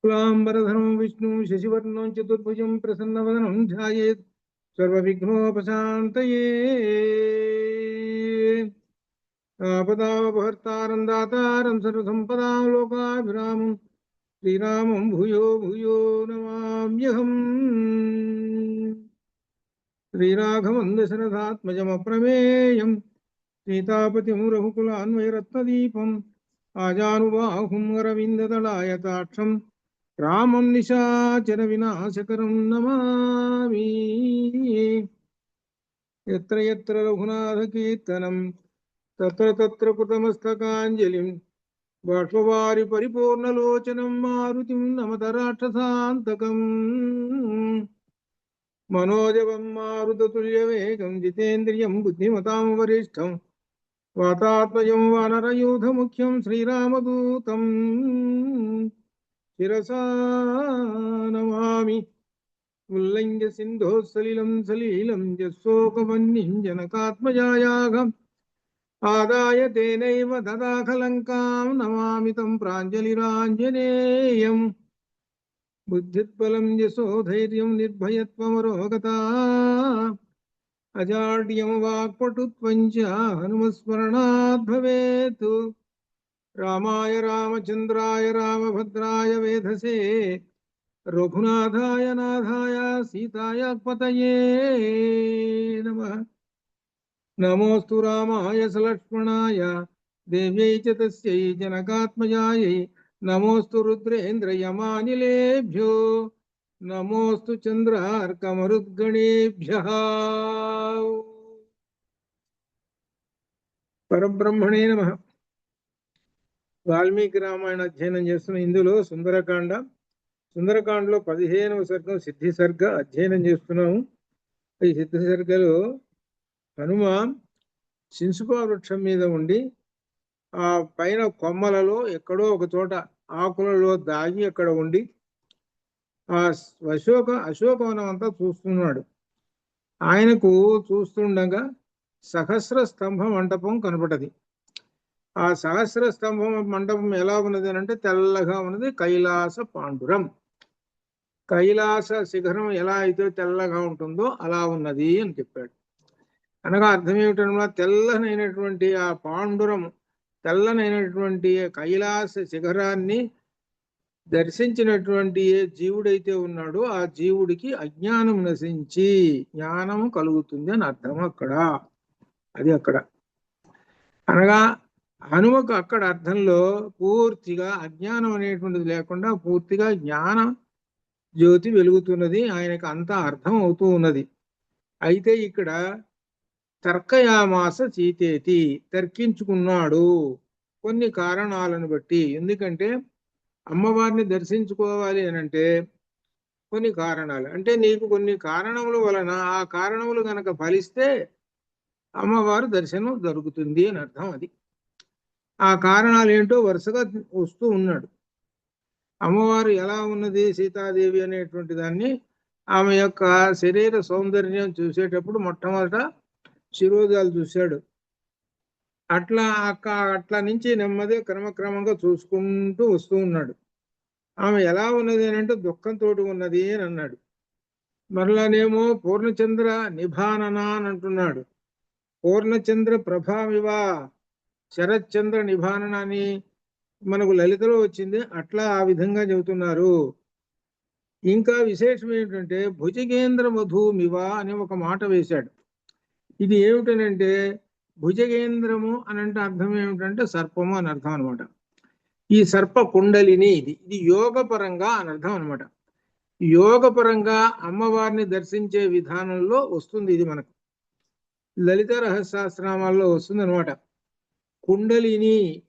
शुक्लांबरधरं विष्णु शशिवर्णं चतुर्भुजं प्रसन्नवदनं ध्यायेत् सर्वविघ्नोपशान्तये। आपदापहर्तारं दातारं सर्वसम्पदां लोकाभिरामं श्रीरामं भूयो भूयो नमाम्यहम्। श्रीराघवं दशरथात्मजमप्रमेयं सीतापतिं रघुकुलान्वयरत्नदीपम् आजानुबाहुं अरविन्ददलायताक्षं रामं निशाचर विनाशकरं नमामि। यत्र यत्र रघुनाथकीर्तनं तत्र तत्र कृतमस्तकाञ्जलिं बाष्पवारि परिपूर्णलोचनं मारुतिं नमत राक्षसान्तकम्। मनोजवं मारुततुल्यवेगं जितेन्द्रियं बुद्धिमतां वरिष्ठं वातात्मजं वानरयूथमुख्यं श्रीरामदूतं शिरसा नमामि। उल्लङ्घ्य सिन्धोः सलिलं सलीलं यशोकवह्निं जनकात्मजायागम् आदाय तेनैव ददाखलङ्कां नमामि तं प्राञ्जलिराञ्जनेयम्। बुद्धिर्बलं यशोधैर्यं निर्भयत्वमरोगता अजाड्यं वाक्पटुत्वं च हनुमस्मरणात् भवेत्। रामाय रामचन्द्राय रामभद्राय वेधसे रघुनाथाय नाथाय सीताय पतये नमः। नमोऽस्तु रामाय सलक्ष्मणाय देव्यै च तस्यै जनकात्मजायै नमोऽस्तु रुद्रेन्द्रयमानिलेभ्यो नमोऽस्तु चन्द्रार्कमरुद्गणेभ्यः। పరబ్రహ్మణే నమః. వాల్మీకి రామాయణ అధ్యయనం చేస్తున్న ఇందులో సుందరకాండలో 15వ సర్గం సిద్ధి సర్గ అధ్యయనం చేస్తున్నాము. ఈ సిద్ధి సర్గలో హనుమ శింసుపా వృక్షం మీద ఉండి ఆ పైన కొమ్మలలో ఎక్కడో ఒక చోట ఆకులలో దాగి అక్కడ ఉండి ఆ అశోకవనం అంతా చూస్తున్నాడు. ఆయనకు చూస్తుండగా సహస్ర స్తంభ మంటపం కనపడది. ఆ సహస్ర స్తంభం మండపం ఎలా ఉన్నది అంటే తెల్లగా ఉన్నది. కైలాస పాండురం, కైలాస శిఖరం ఎలా అయితే తెల్లగా ఉంటుందో అలా ఉన్నది అని చెప్పాడు. అనగా అర్థం ఏమిటన్నా, తెల్లనైనటువంటి ఆ పాండురం, తెల్లనైనటువంటి కైలాస శిఖరాన్ని దర్శించినటువంటి ఏ జీవుడైతే ఉన్నాడో ఆ జీవుడికి అజ్ఞానం నశించి జ్ఞానము కలుగుతుంది అని అర్థం అక్కడ. అది అక్కడ అనగా హనుమకు అక్కడ అర్థంలో పూర్తిగా అజ్ఞానం అనేటువంటిది లేకుండా పూర్తిగా జ్ఞాన జ్యోతి వెలుగుతున్నది. ఆయనకు అంతా అర్థం అవుతూ ఉన్నది. అయితే ఇక్కడ తర్కయామాస సీతేతి, తర్కించుకున్నాడు కొన్ని కారణాలను బట్టి. ఎందుకంటే అమ్మవారిని దర్శించుకోవాలి అనంటే కొన్ని కారణాలు, అంటే నీకు కొన్ని కారణముల వలన ఆ కారణములు గనక ఫలిస్తే అమ్మవారు దర్శనం జరుగుతుంది అని అర్థం. అది ఆ కారణాలు ఏంటో వరుసగా వస్తూ ఉన్నాడు. అమ్మవారు ఎలా ఉన్నది సీతాదేవి అనేటువంటి దాన్ని, ఆమె యొక్క శరీర సౌందర్యం చూసేటప్పుడు మొట్టమొదట శిరోజాలు చూశాడు. అట్లా నుంచి నెమ్మది క్రమక్రమంగా చూసుకుంటూ వస్తూ ఉన్నాడు. ఆమె ఎలా ఉన్నది అని అంటే దుఃఖంతో ఉన్నది అని అన్నాడు. మరలానేమో పూర్ణచంద్ర నిభానన అని అంటున్నాడు. పూర్ణచంద్ర ప్రభావివా శరత్చంద్ర నిభానన అని మనకు లలితలో వచ్చింది. అట్లా ఆ విధంగా చెబుతున్నారు. ఇంకా విశేషం ఏమిటంటే భుజగేంద్ర మధుమివ అనే ఒక మాట వేశాడు. ఇది ఏమిటనంటే భుజగేంద్రము అని అంటే అర్థం ఏమిటంటే సర్పము అని అర్థం అనమాట. ఈ సర్ప కుండలిని ఇది యోగపరంగా అని అర్థం అనమాట. యోగపరంగా అమ్మవారిని దర్శించే విధానంలో వస్తుంది. ఇది మనకు లలిత రహస్యనామాల్లో వస్తుంది అనమాట.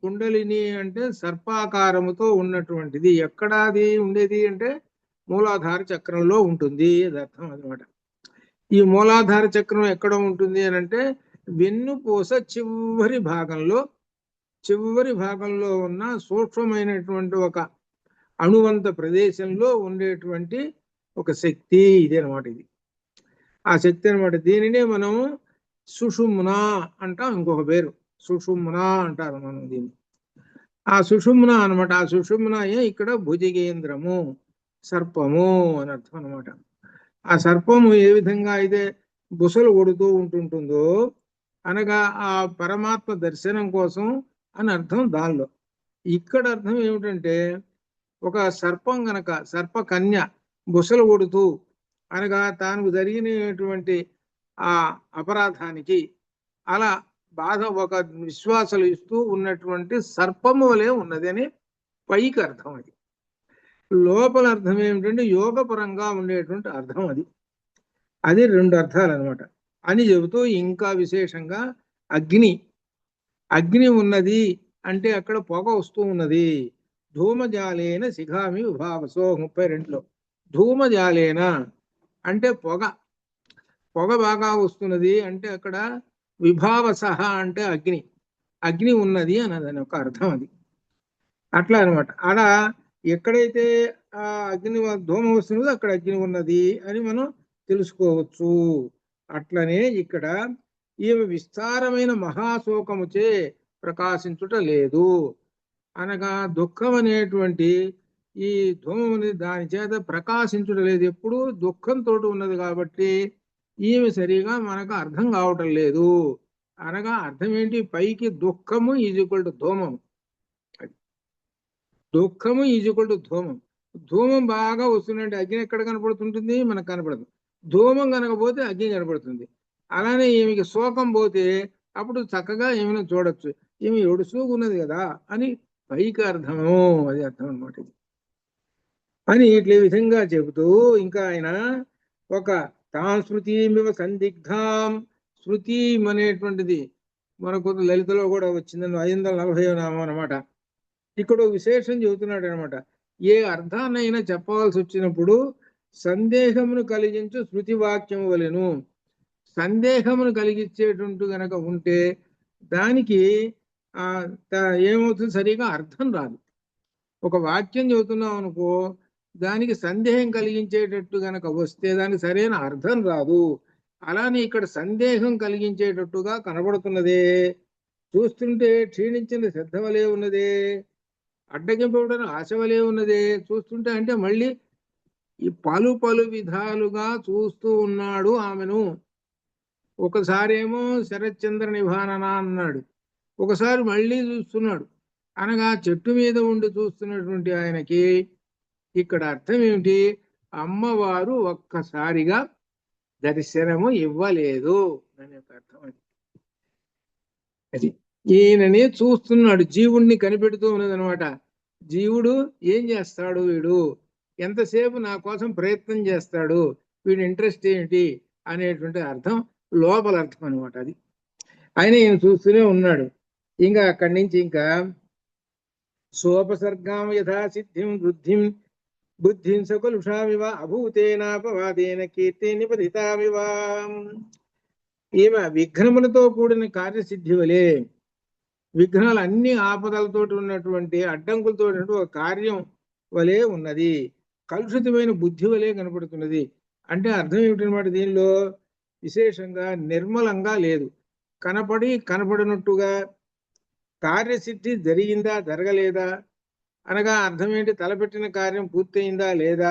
కుండలిని అంటే సర్పాకారముతో ఉన్నటువంటిది. ఎక్కడ అది ఉండేది అంటే మూలాధార చక్రంలో ఉంటుంది, అది అర్థం అనమాట. ఈ మూలాధార చక్రం ఎక్కడ ఉంటుంది అని అంటే వెన్నుపూస చివరి భాగంలో ఉన్న సూక్ష్మమైనటువంటి ఒక అణువంత ప్రదేశంలో ఉండేటువంటి ఒక శక్తి ఇదే అనమాట. ఇది ఆ శక్తి అనమాట. దీనినే మనం సుషుమ్న అంటాం. ఇంకొక పేరు సుషుమ్న అంటారు మనం దీన్ని. ఆ సుషుమ్న అనమాట. ఆ సుషుమ్నయే ఇక్కడ భుజగేంద్రము, సర్పము అని అర్థం అనమాట. ఆ సర్పము ఏ విధంగా అయితే బుసలు కొడుతూ ఉంటుంటుందో అనగా ఆ పరమాత్మ దర్శనం కోసం అని అర్థం దానిలో. ఇక్కడ అర్థం ఏమిటంటే ఒక సర్పం గనక సర్ప కన్య బుసలు కొడుతూ అనగా తాను జరిగినటువంటి ఆ అపరాధానికి అలా బాధ ఒక విశ్వాసాలు ఇస్తూ ఉన్నటువంటి సర్పము వలె ఉన్నది అని పైకి అర్థం. అది లోపల అర్థం ఏమిటంటే యోగపరంగా ఉండేటువంటి అర్థం. అది అది రెండు అర్థాలు అనమాట అని చెబుతూ ఇంకా విశేషంగా అగ్ని అగ్ని ఉన్నది అంటే అక్కడ పొగ వస్తూ ఉన్నది. ధూమజాలేన శిఖామి విభావసో 32లో ధూమజాలేన అంటే పొగ పొగ బాగా వస్తున్నది అంటే అక్కడ విభావసహ అంటే అగ్ని అగ్ని ఉన్నది అన్నదని ఒక అర్థం. అది అట్లా అనమాట. అక్కడ ఎక్కడైతే ఆ అగ్ని ధూమ వస్తున్నదో అక్కడ అగ్ని ఉన్నది అని మనం తెలుసుకోవచ్చు. అట్లనే ఇక్కడ ఈమె విస్తారమైన మహాశోకముచే ప్రకాశించుట లేదు అనగా దుఃఖం అనేటువంటి ఈ ధూమం అనేది దాని చేత ప్రకాశించుట లేదు. ఎప్పుడు దుఃఖంతో ఉన్నది కాబట్టి ఈమె సరిగా మనకు అర్థం కావటం లేదు అనగా అర్థం ఏంటి? పైకి దుఃఖము ఈజ్ ఈక్వల్ టు ధూమం. దుఃఖము ఈజ్ ఈక్వల్ టు ధూమం. ధూమం బాగా వస్తుందంటే అగ్ని ఎక్కడ కనపడుతుంటుంది? మనకు కనపడదు. ధూమం కనకపోతే అగ్ని కనపడుతుంది. అలానే ఈమెకి శోకం పోతే అప్పుడు చక్కగా ఏమైనా చూడొచ్చు. ఈమె ఉన్నది కదా అని పైకి అర్థము. అది అర్థం అనమాట. అని ఇట్లా విధంగా చెబుతూ ఇంకా ఆయన ఒక తాం శృతిమివ సందిగ్ధాం, శృతి అనేటువంటిది మనకు లలితలో కూడా వచ్చిందని 540వ నామం అనమాట. ఇక్కడ విశేషం చెబుతున్నాడు అనమాట. ఏ అర్థాన్నైనా చెప్పవలసి వచ్చినప్పుడు సందేహమును కలిగించు శృతి వాక్యం వలెను. సందేహమును కలిగించేటువంటి గనక ఉంటే దానికి ఏమవుతుంది? సరిగా అర్థం రాదు. ఒక వాక్యం చెబుతున్నాం అనుకో, దానికి సందేహం కలిగించేటట్టు గనక వస్తే దానికి సరైన అర్థం రాదు. అలానే ఇక్కడ సందేహం కలిగించేటట్టుగా కనబడుతున్నదే, చూస్తుంటే క్షీణించిన శ్రద్ధ వలె ఉన్నదే, అడ్డగింపబడిన ఆశ వలె ఉన్నదే చూస్తుంటే. అంటే మళ్ళీ ఈ పలు పలు విధాలుగా చూస్తూ ఉన్నాడు ఆమెను. ఒకసారేమో శరత్చంద్ర నిభానన అన్నాడు, ఒకసారి మళ్ళీ చూస్తున్నాడు. అనగా చెట్టు మీద ఉండి చూస్తున్నటువంటి ఆయనకి ఇక్కడ అర్థం ఏమిటి? అమ్మవారు ఒక్కసారిగా దర్శనము ఇవ్వలేదు అనే అర్థం. అది ఈయనని చూస్తున్నాడు, జీవుణ్ణి కనిపెడుతూ ఉన్నదనమాట. జీవుడు ఏం చేస్తాడు, వీడు ఎంతసేపు నా కోసం ప్రయత్నం చేస్తాడు, వీడి ఇంట్రెస్ట్ ఏమిటి అనేటువంటి అర్థం లోపల అర్థం అనమాట. అది ఆయన ఈయన చూస్తూనే ఉన్నాడు. ఇంకా అక్కడి నుంచి ఇంకా సోపసర్గాం యథాసిద్ధిం వృద్ధిం బుద్ధిం సకలుషామివ అభూతేనాపవాదేన కీర్తి నిపతితామివ. ఈమె విఘ్నములతో కూడిన కార్యసిద్ధి వలె, విఘ్నాలు అన్ని ఆపదలతో ఉన్నటువంటి అడ్డంకులతో ఒక కార్యం వలె ఉన్నది. కలుషితమైన బుద్ధి వలె కనపడుతున్నది. అంటే అర్థం ఏమిటనమాట? దీనిలో విశేషంగా నిర్మలంగా లేదు, కనపడినట్టుగా. కార్యసిద్ధి జరిగిందా జరగలేదా అనగా అర్థం ఏంటి? తలపెట్టిన కార్యం పూర్తయిందా లేదా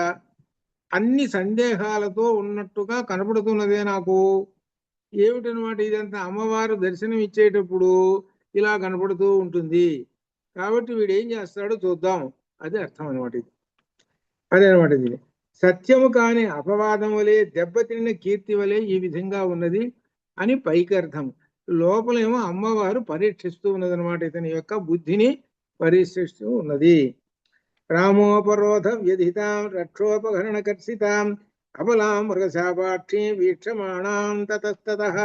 అన్ని సందేహాలతో ఉన్నట్టుగా కనపడుతున్నదే నాకు. ఏమిటనమాట ఇదంతా? అమ్మవారు దర్శనం ఇచ్చేటప్పుడు ఇలా కనపడుతూ ఉంటుంది కాబట్టి వీడు ఏం చేస్తాడో చూద్దాం, అది అర్థం అనమాట. ఇది అదే అనమాట. ఇది సత్యము కాని అపవాదం వలె, దెబ్బతిన్న కీర్తి వలె ఈ విధంగా ఉన్నది అని పైకి అర్థం. లోపలేమో అమ్మవారు పరీక్షిస్తూ ఉన్నదనమాట, ఇతని యొక్క బుద్ధిని పరీక్షిస్తూ ఉన్నది. రామోపరోధ వ్యధితాం రక్షోపహరణ కర్షితాం అబలాం మృగశాపాక్షి వీక్షమాణాం తతస్తతః.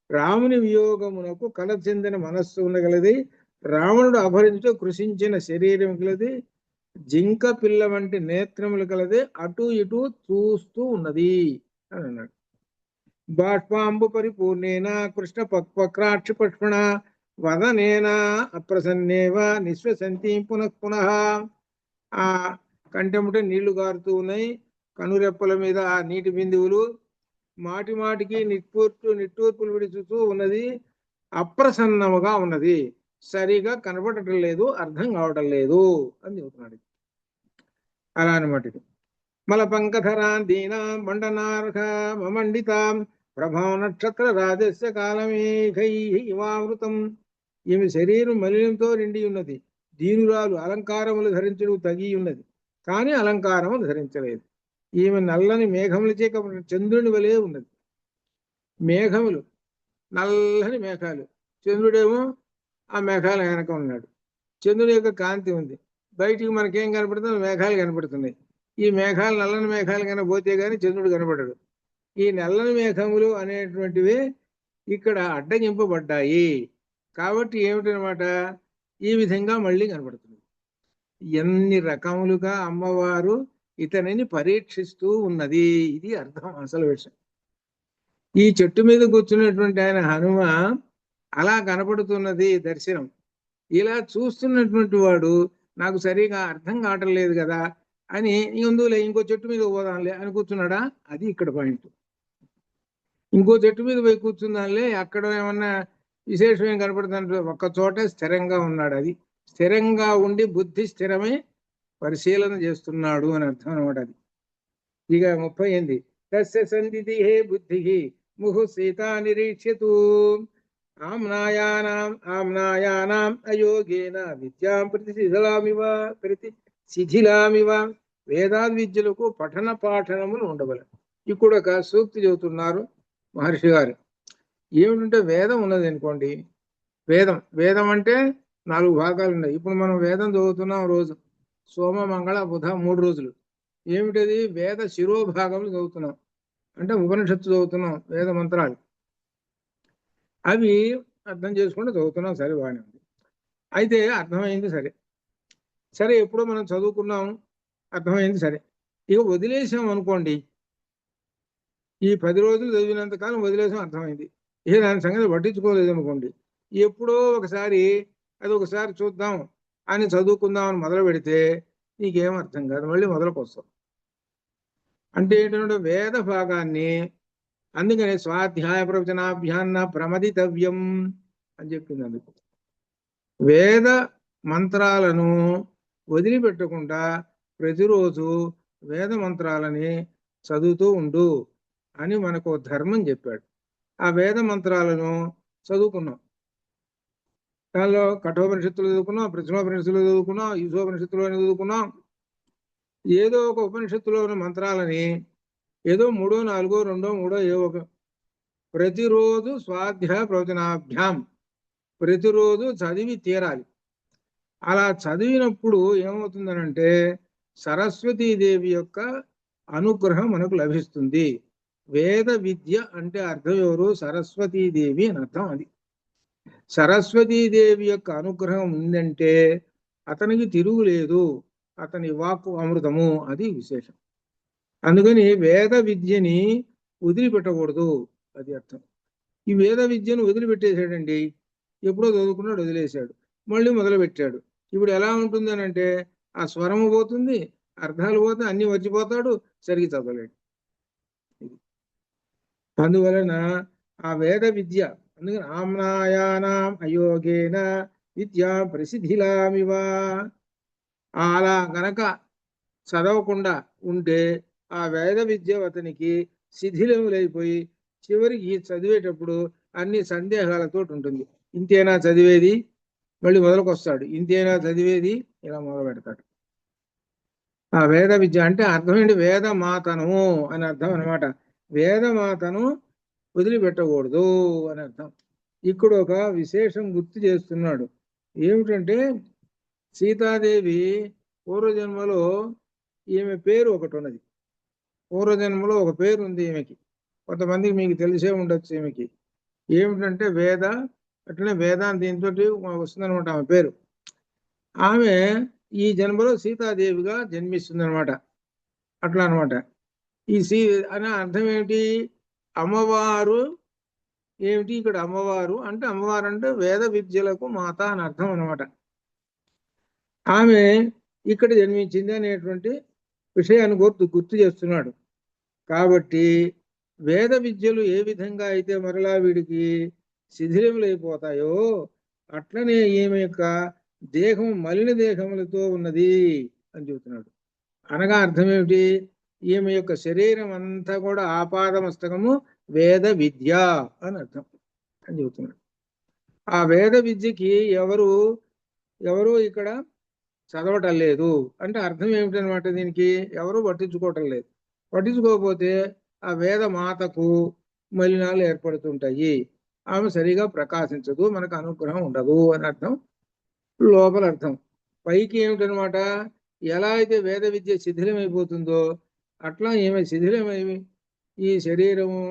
రాముని వియోగమునకు కల చెందిన మనస్సు ఉండగలది, రావణుడు అపహరించు కృషించిన శరీరం కలది, జింక పిల్ల వంటి నేత్రములు కలది, అటు ఇటు చూస్తూ ఉన్నది అని అన్నాడు. బాష్పాంబు పరిపూర్ణేన కృష్ణ పక్వక్రాక్షి పక్ష్మణ వదనేన అప్రసన్నేవ నిశ్వసంతి పునః పునః. ఆ కంటెంబటే నీళ్లు గారుతూ ఉన్నాయి. కనురెప్పల మీద ఆ నీటి బిందువులు మాటి మాటికి నిట్టూర్పులు విడుచుతూ ఉన్నది. అప్రసన్నముగా ఉన్నది, సరిగా కనబడటం లేదు, అర్థం కావటం లేదు అని చెబుతున్నాడు. అలా అనమాట. మల పంకధరాన్ దీనాం మండనార్హ మమండితాం ప్రభావ నక్షత్ర రాజస్య కాలమేఘై ఇవావృతం. ఈమె శరీరం మలినంతో నిండి ఉన్నది, దీనురాలు, అలంకారములు ధరించడం తగి ఉన్నది, కానీ అలంకారములు ధరించలేదు. ఈమె నల్లని మేఘములచే చంద్రుని వలె ఉన్నది. మేఘములు, నల్లని మేఘాలు, చంద్రుడేమో ఆ మేఘాల వెనక ఉన్నాడు. చంద్రుడి యొక్క కాంతి ఉంది, బయటికి మనకేం కనపడుతుంది? మేఘాలు కనపడుతున్నాయి. ఈ మేఘాలు, నల్లని మేఘాలు కన్నా పోతే గాని చంద్రుడు కనపడడు. ఈ నల్లని మేఘములు అనేటువంటివి ఇక్కడ అడ్డగింపబడ్డాయి కాబట్టి ఏమిటనమాట, ఈ విధంగా మళ్ళీ కనపడుతుంది. ఎన్ని రకములుగా అమ్మవారు ఇతనిని పరీక్షిస్తూ ఉన్నది, ఇది అర్థం, అసలు విషయం. ఈ చెట్టు మీద కూర్చున్నటువంటి ఆయన హనుమ అలా కనపడుతున్నది దర్శనం. ఇలా చూస్తున్నటువంటి వాడు నాకు సరిగా అర్థం కావటం లేదు కదా అని ఎందులే ఇంకో చెట్టు మీద పోదాంలే అని కూర్చున్నాడా? అది ఇక్కడ పాయింట్. ఇంకో చెట్టు మీద పోయి కూర్చుందాంలే, అక్కడ ఏమన్నా విశేషం ఏం కనపడుతుందంటే ఒక్క చోట స్థిరంగా ఉన్నాడు. అది స్థిరంగా ఉండి బుద్ధి స్థిరమై పరిశీలన చేస్తున్నాడు అని అర్థం అనమాట. అది ఇక 38. తస్య సందితి హే బుద్ధి ముహు సీతా నిరీక్ష్యతు ఆమ్నాయానాం అయోగేన విద్యాం ప్రతి శిథిలామివ. వేదాద్ విద్యలకు పఠన పాఠనములు ఉండవలెను. ఇప్పుడు ఒక సూక్తి చెబుతున్నారు మహర్షి గారు. ఏమిటంటే వేదం ఉన్నది అనుకోండి, వేదం అంటే 4 భాగాలు ఉన్నాయి. ఇప్పుడు మనం వేదం చదువుతున్నాం రోజు, సోమ మంగళ బుధ 3 రోజులు. ఏమిటది? వేద శిరోభాగములు చదువుతున్నాం, అంటే ఉపనిషత్తు చదువుతున్నాం, వేద మంత్రాలు. అవి అర్థం చేసుకుంటూ చదువుతున్నాం, సరే బాగానే ఉంది. అయితే అర్థమైంది, సరే ఎప్పుడో మనం చదువుకున్నాం, అర్థమైంది, సరే. ఇక వదిలేసాం అనుకోండి, ఈ 10 రోజులు చదివినంత కాలం వదిలేసాం, అర్థమైంది. ఇక దాని సంగతి పట్టించుకోలేదు అనుకోండి, ఎప్పుడో ఒకసారి అది ఒకసారి చూద్దాం అని చదువుకుందామని మొదలు పెడితే నీకేం అర్థం కాదు, మళ్ళీ మొదలుకొస్తాం. అంటే ఏంటంటే వేద భాగాన్ని, అందుకని స్వాధ్యాయ ప్రవచనాభ్యాన్న ప్రమదితవ్యం అని చెప్పింది. అందుకు వేద మంత్రాలను వదిలిపెట్టకుండా ప్రతిరోజు వేద మంత్రాలని చదువుతూ ఉండు అని మనకు ధర్మం చెప్పాడు. ఆ వేద మంత్రాలను చదువుకున్నాం, దానిలో కఠోపనిషత్తులు చదువుకున్నాం, ప్రశ్నోపనిషత్తులు చదువుకున్నాం, ఈశోపనిషత్తులు చదువుకున్నాం. ఏదో ఒక ఉపనిషత్తులో ఉన్న మంత్రాలని ఏదో 3, 4, 2, 3 ఏవో ప్రతిరోజు స్వాధ్యాయ ప్రవచనాభ్యాం ప్రతిరోజు చదివి తీరాలి. అలా చదివినప్పుడు ఏమవుతుందనంటే సరస్వతీదేవి యొక్క అనుగ్రహం మనకు లభిస్తుంది. వేద విద్య అంటే అర్థం ఎవరు? సరస్వతీదేవి అని అర్థం. అది సరస్వతీదేవి యొక్క అనుగ్రహం ఉందంటే అతనికి తిరుగులేదు, అతని వాక్కు అమృతము, అది విశేషం. అందుకని వేద విద్యని వదిలిపెట్టకూడదు, అది అర్థం. ఈ వేద విద్యను వదిలిపెట్టేశాడండి, ఎప్పుడో చదువుకున్నాడు, వదిలేశాడు, మళ్ళీ మొదలు పెట్టాడు. ఇప్పుడు ఎలా ఉంటుంది అని అంటే ఆ స్వరము పోతుంది, అర్థాలు పోతే అన్ని వచ్చిపోతాడు, సరిగ్గా చదవలేడు. అందువలన ఆ వేద విద్య, అందుకని ఆమ్నాయానాం అయోగేన విద్యా ప్రసిద్ధిలామివ. అలా గనక చదవకుండా ఉంటే ఆ వేద విద్య అతనికి శిథిలములైపోయి చివరికి చదివేటప్పుడు అన్ని సందేహాలతో ఉంటుంది. ఇంతేనా చదివేది, మళ్ళీ మొదలుకొస్తాడు, ఇంతేనా చదివేది, ఇలా మొదలు పెడతాడు. ఆ వేద విద్య అంటే అర్థం ఏంటి? వేదమాతను అని అర్థం అనమాట. వేదమాతను వదిలిపెట్టకూడదు అని అర్థం. ఇక్కడ ఒక విశేషం గుర్తు చేస్తున్నాడు. ఏమిటంటే సీతాదేవి పూర్వజన్మలో ఈమె పేరు ఒకటి ఉన్నది. పూర్వజన్మలో ఒక పేరు ఉంది ఈమెకి, కొంతమందికి మీకు తెలిసే ఉండొచ్చు. ఈమెకి ఏమిటంటే వేద, అట్లనే వేదాంత, దీంతో వస్తుందనమాట ఆమె పేరు. ఆమె ఈ జన్మలో సీతాదేవిగా జన్మిస్తుంది అనమాట. అట్లా అనమాట. ఈ అనే అర్థం ఏమిటి? అమ్మవారు ఏమిటి ఇక్కడ? అమ్మవారు అంటే వేద విద్యలకు మాత అని అర్థం అనమాట. ఆమె ఇక్కడ జన్మించింది అనేటువంటి విషయాన్ని గుర్తు చేస్తున్నాడు. కాబట్టి వేద విద్యలు ఏ విధంగా అయితే మరలా వీడికి శిథిలములైపోతాయో అట్లనే ఈమె యొక్క దేహం మలిన దేహములతో ఉన్నది అని చెబుతున్నాడు. అనగా అర్థం ఏమిటి? ఈమె యొక్క శరీరం అంతా కూడా ఆపాదమస్తకము వేద విద్య అని అర్థం అని చెబుతున్నాడు. ఆ వేద విద్యకి ఎవరు ఇక్కడ చదవటం లేదు అంటే అర్థం ఏమిటనమాట? దీనికి ఎవరు పట్టించుకోవటం లేదు. పట్టించుకోకపోతే ఆ వేద మాతకు మలినాలు ఏర్పడుతుంటాయి, ఆమె సరిగా ప్రకాశించదు, మనకు అనుగ్రహం ఉండదు అని అర్థం. లోపల అర్థం పైకి ఏమిటనమాట? ఎలా అయితే వేద విద్య శిథిలమైపోతుందో అట్లా ఈమె శిథిలమై ఈ శరీరము,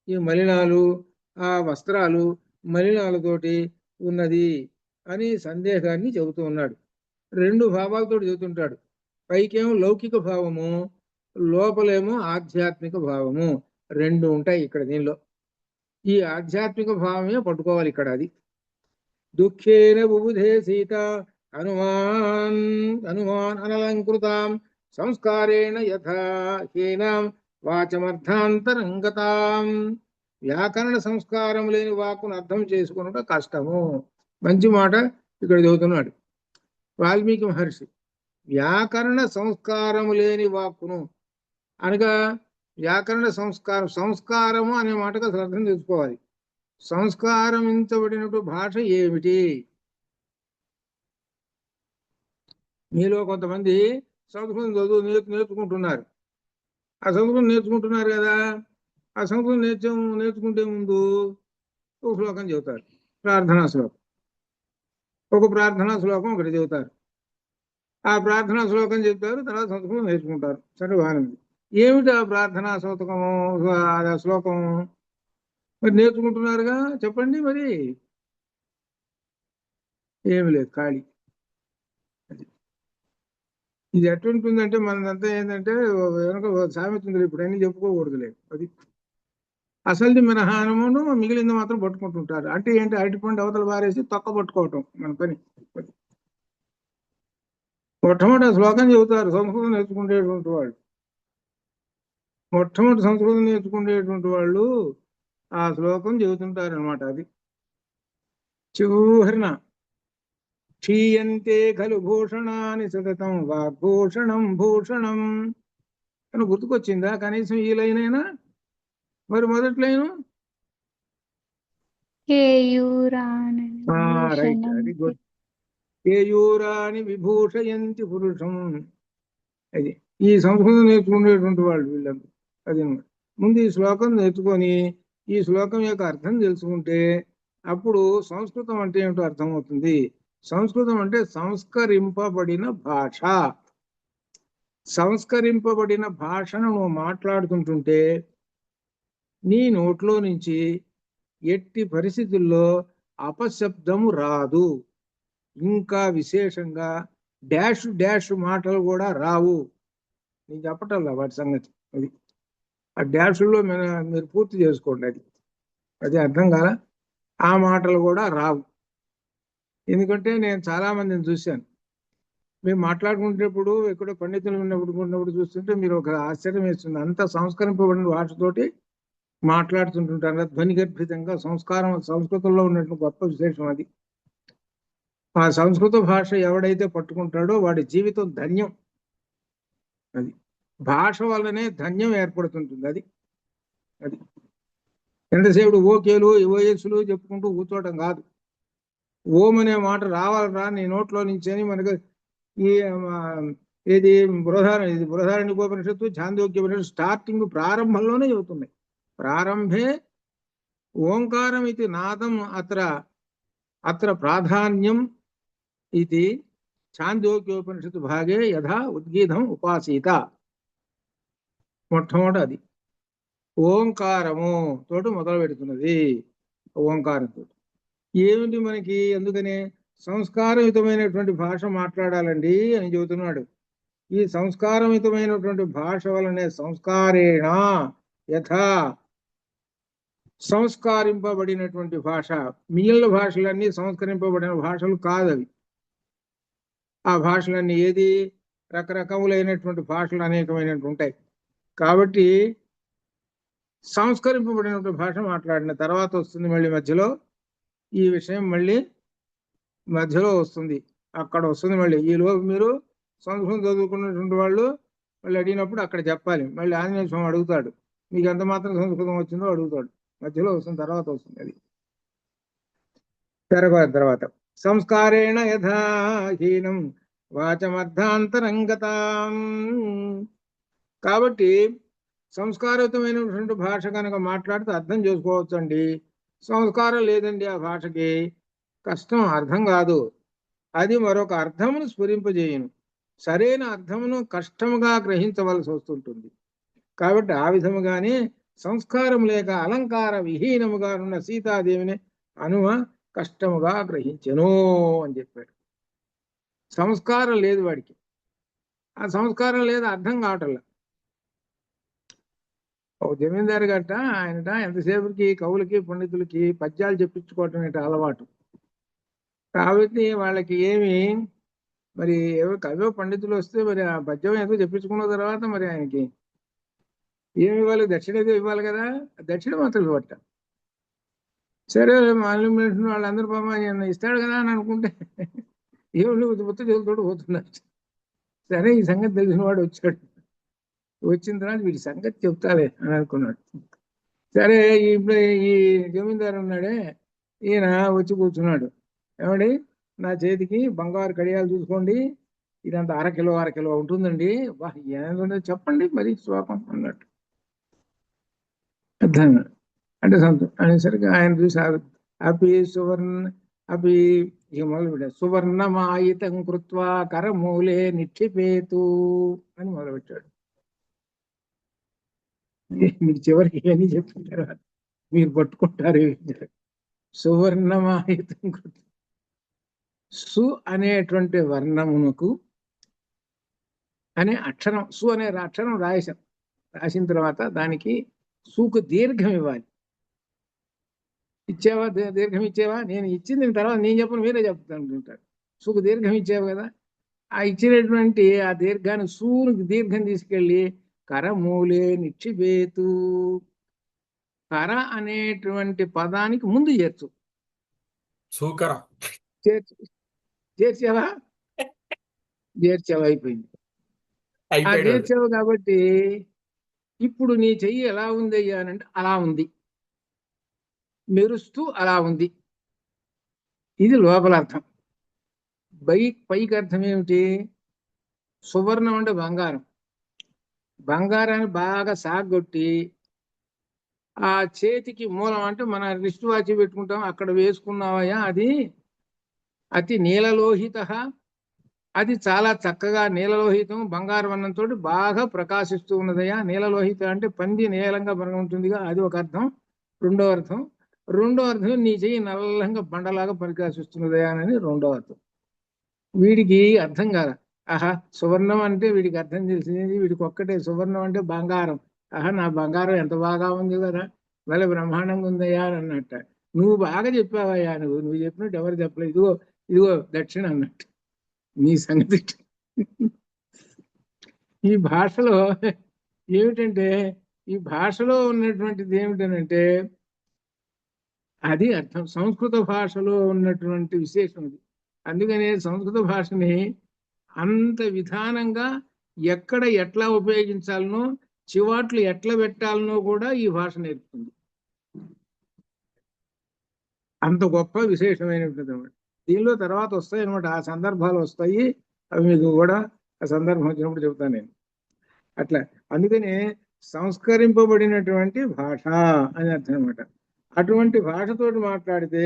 ఈ మలినాలు, ఆ వస్త్రాలు మలినాలతోటి ఉన్నది అని సందేహాన్ని చెబుతూ ఉన్నాడు. రెండు భావాలతో చెబుతుంటాడు. పైకేమో లౌకిక భావము, లోపలేమో ఆధ్యాత్మిక భావము, రెండు ఉంటాయి ఇక్కడ దీనిలో. ఈ ఆధ్యాత్మిక భావమే పట్టుకోవాలి ఇక్కడ. అది దుఃఖేన బుబుధే సీత హనుమాన్ అనలంకృతాం సంస్కారేణ యథా హీనాం వాచమర్థాంతరంగతాం. వ్యాకరణ సంస్కారం లేని వాక్కును అర్థం చేసుకున్నట కష్టము. మంచి మాట ఇక్కడ చదువుతున్నాడు వాల్మీకి మహర్షి. వ్యాకరణ సంస్కారము లేని వాక్కును అనగా వ్యాకరణ సంస్కారము అనే మాటకు అసలు అర్థం తెలుసుకోవాలి. సంస్కారమించబడినట్టు భాష ఏమిటి? మీలో కొంతమంది సంస్కృతం చదువు నేర్చుకుంటున్నారు. ఆ సంస్కృతం నేర్చుకుంటున్నారు కదా, ఆ సంస్కృతం నేర్చుకుంటే ముందు ఒక శ్లోకం చెబుతారు, ప్రార్థనా శ్లోకం. ఒక ప్రార్థనా శ్లోకం ఒకటి చెబుతారు. ఆ ప్రార్థనా శ్లోకం చెప్తారు, తర్వాత సంస్కృతం నేర్చుకుంటారు. సరే, బాగానే. ఏమిటి ఆ ప్రార్థనా శ్లోకం? మరి నేర్చుకుంటున్నారుగా, చెప్పండి. మరి ఏమి లేదు, ఖాళీ. ఇది ఎట్లుంటుందంటే మనదంతా ఏంటంటే వెనక సామెత ఉంది, ఇప్పుడు అన్ని చెప్పుకోకూడదు లేదు. అది అసలుది మినహానమును, మిగిలింది మాత్రం పట్టుకుంటుంటారు. అంటే ఏంటి? అరటిపండు అవతల పారేసి తొక్క పట్టుకోవటం మన పని. మొట్టమొదటి శ్లోకం చెబుతారు సంస్కృతం నేర్చుకునేటువంటి వాళ్ళు. మొట్టమొదటి సంస్కృతం నేర్చుకునేటువంటి వాళ్ళు ఆ శ్లోకం చెబుతుంటారు అనమాట. అది చిహ్న క్షీయంతే ఖలు భూషణాన్ని సతతం వాగ్భూషణం భూషణం అని గుర్తుకొచ్చిందా కనీసం ఈ లైన్ అయినా? మరి మొదటి లైను రైట్, అది గుడ్. కేయూరాని విభూషయంతి పురుషం. అది ఈ సంస్కృతం నేర్చుకునేటువంటి వాళ్ళు వీళ్ళందరూ. అది ముందు ఈ శ్లోకం నేర్చుకొని ఈ శ్లోకం యొక్క అర్థం తెలుసుకుంటే అప్పుడు సంస్కృతం అంటే ఏమిటో అర్థమవుతుంది. సంస్కృతం అంటే సంస్కరింపబడిన భాష. సంస్కరింపబడిన భాషను నువ్వు మాట్లాడుతుంటుంటే నీ నోట్లో నుంచి ఎట్టి పరిస్థితుల్లో అపశబ్దము రాదు. ఇంకా విశేషంగా డాష్ డాష్ మాటలు కూడా రావు. నేను చెప్పటల్లా వాటి సంగతి. అది ఆ డాషుల్లో మీరు పూర్తి చేసుకోండి. అది అర్థం కాల. ఆ మాటలు కూడా రావు. ఎందుకంటే నేను చాలా మందిని చూశాను. మేము మాట్లాడుకునేటప్పుడు ఎక్కడో పండితులు ఉన్నప్పుడు చూస్తుంటే మీరు ఒక ఆశ్చర్యం వేస్తుంది. అంత సంస్కరింపబడిన భాషతోటి మాట్లాడుతుంటుంటారు. ధ్వనిగర్భితంగా సంస్కృతంలో ఉన్నటువంటి గొప్ప విశేషం అది. ఆ సంస్కృత భాష ఎవడైతే పట్టుకుంటాడో వాడి జీవితం ధన్యం. అది భాష వల్లనే ధన్యం ఏర్పడుతుంటుంది. అది ఎంతసేపుడు ఓకేలు ఓఎస్లు చెప్పుకుంటూ కూర్చోవడం కాదు. ఓం అనే మాట రావాలరా నీ నోట్లో నుంచి అని మనకు ఇది బృహదారణ్యోపనిషత్తు, ఛాందోగ్యోపనిషత్తు స్టార్టింగ్ ప్రారంభంలోనే చెబుతున్నాయి. ప్రారంభే ఓంకారం ఇది నాదం అత్ర ప్రాధాన్యం ఇది ఛాందోగ్యోపనిషత్తు భాగే యథా ఉద్గీతం ఉపాసీత. మొట్టమొదటి అది ఓంకారము తోటి మొదలు పెడుతున్నది. ఓంకారంతో ఏమిటి మనకి? అందుకనే సంస్కారయుతమైనటువంటి భాష మాట్లాడాలండి అని చెబుతున్నాడు. ఈ సంస్కారయుతమైనటువంటి భాష వలనే సంస్కారేణ యథా సంస్కరింపబడినటువంటి భాష. మిగిలిన భాషలన్నీ సంస్కరింపబడిన భాషలు కాదవి. ఆ భాషలన్నీ ఏది? రకరకములైనటువంటి భాషలు అనేకమైనటువంటి ఉంటాయి. కాబట్టి సంస్కరింపబడినటువంటి భాష మాట్లాడిన తర్వాత వస్తుంది మళ్ళీ మధ్యలో ఈ విషయం మళ్ళీ మధ్యలో వస్తుంది, అక్కడ వస్తుంది. మళ్ళీ ఈలోపు మీరు సంస్కృతం చదువుకున్నటువంటి వాళ్ళు మళ్ళీ అడిగినప్పుడు అక్కడ చెప్పాలి. మళ్ళీ ఆంజనేయ స్వామి అడుగుతాడు, మీకు ఎంత మాత్రం సంస్కృతం వచ్చిందో అడుగుతాడు. మధ్యలో వస్తుంది, తర్వాత వస్తుంది అది. తర్వాత సంస్కారేణ యథాహీనం వాచమర్థాంతరంగతాం. కాబట్టి సంస్కారయుతమైనటువంటి భాష కనుక మాట్లాడితే అర్థం చేసుకోవచ్చు అండి. సంస్కారం లేదండి ఆ భాషకి, కష్టం, అర్థం కాదు. అది మరొక అర్థమును స్ఫురింపజేయును, సరైన అర్థమును కష్టముగా గ్రహించవలసి వస్తుంటుంది. కాబట్టి ఆ విధముగానే సంస్కారం లేక అలంకార విహీనముగా ఉన్న సీతాదేవిని హనుమ కష్టముగా గ్రహించెను అని చెప్పాడు. సంస్కారం లేదు వాడికి, ఆ సంస్కారం లేదు, అర్థం కావటంలా. ఓ జమీందారు గట్ట ఆయనట ఎంతసేపుకి కవులకి పండితులకి పద్యాలు చెప్పించుకోవటం అలవాటు. కాబట్టి వాళ్ళకి ఏమి మరి ఎవరు కవిలో పండితులు వస్తే మరి ఆ పద్యం ఏదో చెప్పించుకున్న తర్వాత మరి ఆయనకి ఏమి ఇవ్వాలి, దక్షిణ ఏదో ఇవ్వాలి కదా, దక్షిణ మాత్రం ఇవ్వట. సరే మాల్యం వాళ్ళందరూ పాప ఇస్తాడు కదా అని అనుకుంటే ఏమి ఉత్త చేతులతో పోతున్నారు. సరే ఈ సంగతి తెలిసిన వాడు వచ్చాడు, వచ్చిన తర్వాత వీడి సంగతి చెప్తాలే అని అనుకున్నాడు. సరే ఇప్పుడు ఈ జమీందారు ఉన్నాడే, ఈయన వచ్చి కూర్చున్నాడు. ఏమండి, నా చేతికి బంగారు కడియాలు చూసుకోండి, ఇదంతా అరకిలో ఉంటుందండి. వా ఏదో చెప్పండి మరి శ్లోకం అన్నట్టు. అర్థంగా అంటే అనేసరికి ఆయన చూసి అపి మొదలు పెట్టాడు. సువర్ణమాయితం కృత్వా కరమూలే నిక్షిపేతు అని మొదలుపెట్టాడు. మీకు చివరికి ఇవన్నీ చెప్పిన తర్వాత మీరు పట్టుకుంటారు. సువర్ణమాయితం కృత్వ, సు అనేటువంటి వర్ణమునకు అనే అక్షరం, సు అనే అక్షరం రాసిన తర్వాత దానికి సుకు దీర్ఘం ఇవ్వాలి. ఇచ్చావా, దీర్ఘం ఇచ్చావా? నేను ఇచ్చింది తర్వాత నేను చెప్పను, మీరే చెప్తాను. సుకు దీర్ఘం ఇచ్చావు కదా, ఆ ఇచ్చినటువంటి ఆ దీర్ఘాన్ని సూనికి దీర్ఘం తీసుకెళ్ళి కరమూలే నిక్షిపేతు, కర అనేటువంటి పదానికి ముందు చేర్చు. చేర్చావా? అయిపోయింది. ఆ చేర్చావు కాబట్టి ఇప్పుడు నీ చెయ్యి ఎలా ఉంది అయ్యా అంటే అలా ఉంది, మెరుస్తూ అలా ఉంది. ఇది లోపల అర్థం. పైకి అర్థం ఏమిటి? సువర్ణం అంటే బంగారం. బంగారాన్ని బాగా సాగొట్టి ఆ చేతికి మూలం అంటే మన రిస్ట్ వాచ్ పెట్టుకుంటాం, అక్కడ వేసుకున్నావయ్యా, అది అతి నీలలోహిత, అది చాలా చక్కగా నీలలోహితం బంగారు వర్ణంతో బాగా ప్రకాశిస్తూ ఉన్నదయ్యా. నీలలోహిత అంటే పంది నీలంగా ఉంటుందిగా, అది ఒక అర్థం. రెండో అర్థం నీ చెయ్యి నల్లంగా బండలాగా ప్రకాశిస్తున్నదయ్యా అని రెండో అర్థం. వీడికి అర్థం కాదు. ఆహా, సువర్ణం అంటే వీడికి అర్థం తెలిసింది, వీడికి ఒక్కటే సువర్ణం అంటే బంగారం. ఆహా, నా బంగారం ఎంత బాగా ఉంది కదా, మళ్ళీ బ్రహ్మాండంగా ఉందయ్యా అని అన్నట్ట. నువ్వు బాగా చెప్పావయ్యా, నువ్వు చెప్పినట్టు ఎవరు చెప్పలేదు. ఇదిగో దక్షిణ అన్నట్టు నీ సంగతి. ఈ భాషలో ఏమిటంటే, ఈ భాషలో ఉన్నటువంటిది ఏమిటనంటే అది అర్థం. సంస్కృత భాషలో ఉన్నటువంటి విశేషం అది. అందుకనే సంస్కృత భాషని అంత విధానంగా ఎక్కడ ఎట్లా ఉపయోగించాలనో, చివాట్లు ఎట్లా పెట్టాలనో కూడా ఈ భాష నేర్పుతుంది. అంత గొప్ప విశేషమైనటువంటి అన్నమాట. దీనిలో తర్వాత వస్తాయి అనమాట, ఆ సందర్భాలు వస్తాయి. అవి మీకు కూడా ఆ సందర్భం వచ్చినప్పుడు చెబుతాను నేను. అట్లా అందుకనే సంస్కరింపబడినటువంటి భాష అని అర్థం అనమాట. అటువంటి భాషతోటి మాట్లాడితే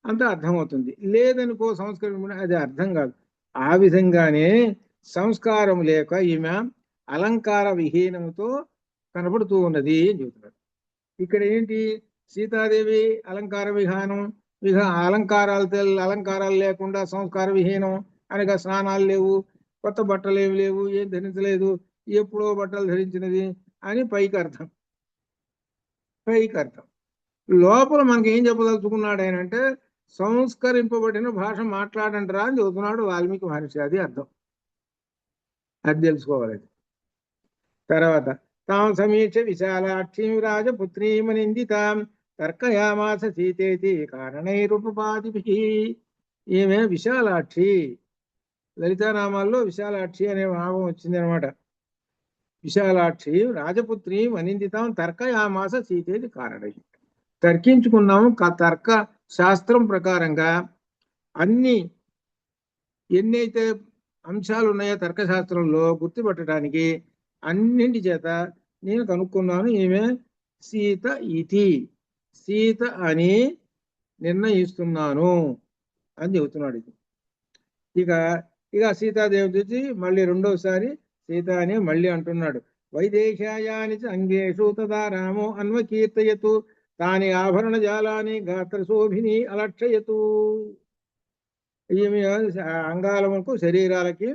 అంత అర్థమవుతుంది. లేదనుకో సంస్కరింప, అది అర్థం కాదు. ఆ విధంగానే సంస్కారం లేక ఈమె అలంకార విహీనముతో కనబడుతూ ఉన్నది అని చెబుతున్నారు. ఇక్కడ ఏంటి, సీతాదేవి అలంకార విహానం, అలంకారాలు లేకుండా సంస్కార విహీనం అనగా స్నానాలు లేవు, కొత్త బట్టలు ఏమి లేవు, ఏం ధరించలేదు, ఎప్పుడో బట్టలు ధరించినది అని పైకి అర్థం. లోపల మనకి ఏం చెప్పదలుచుకున్నాడు ఆయన అంటే, సంస్కరింపబడిన భాష మాట్లాడంటారా అని చెబుతున్నాడు వాల్మీకి మహర్షి. అది అర్థం. అది తెలుసుకోవాలి. తర్వాత తాం సమీక్ష విశాలాక్షీం రాజపుత్రీమనిందితాం తర్కయామాస సీతేతి కారణైరుపపాదిభిః. ఈమె విశాలాక్షి. లలితానామాల్లో విశాలాక్షి అనే భావం వచ్చింది అనమాట. విశాలాక్షి రాజపుత్రి అనిందితాం తర్కయామాస సీతేది కారణై. తర్కించుకున్నాము. తర్క శాస్త్రం ప్రకారంగా అన్ని ఎన్నైతే అంశాలు ఉన్నాయో తర్కశాస్త్రంలో గుర్తుపట్టడానికి అన్నింటి చేత నేను కనుక్కున్నాను. ఈమె సీత ఇతి, సీత అని నిర్ణయిస్తున్నాను అని చెబుతున్నాడు. ఇక ఇక సీతాదేవి చూసి మళ్ళీ రెండోసారి సీత అని మళ్ళీ అంటున్నాడు. వైదేశాయాని అంగేషు తదా రామో అన్వకీర్తయతు తాని ఆభరణ జాలాని గాత్రశోభిని అలక్షయతు. ఈమె అంగాలకు శరీరాలకి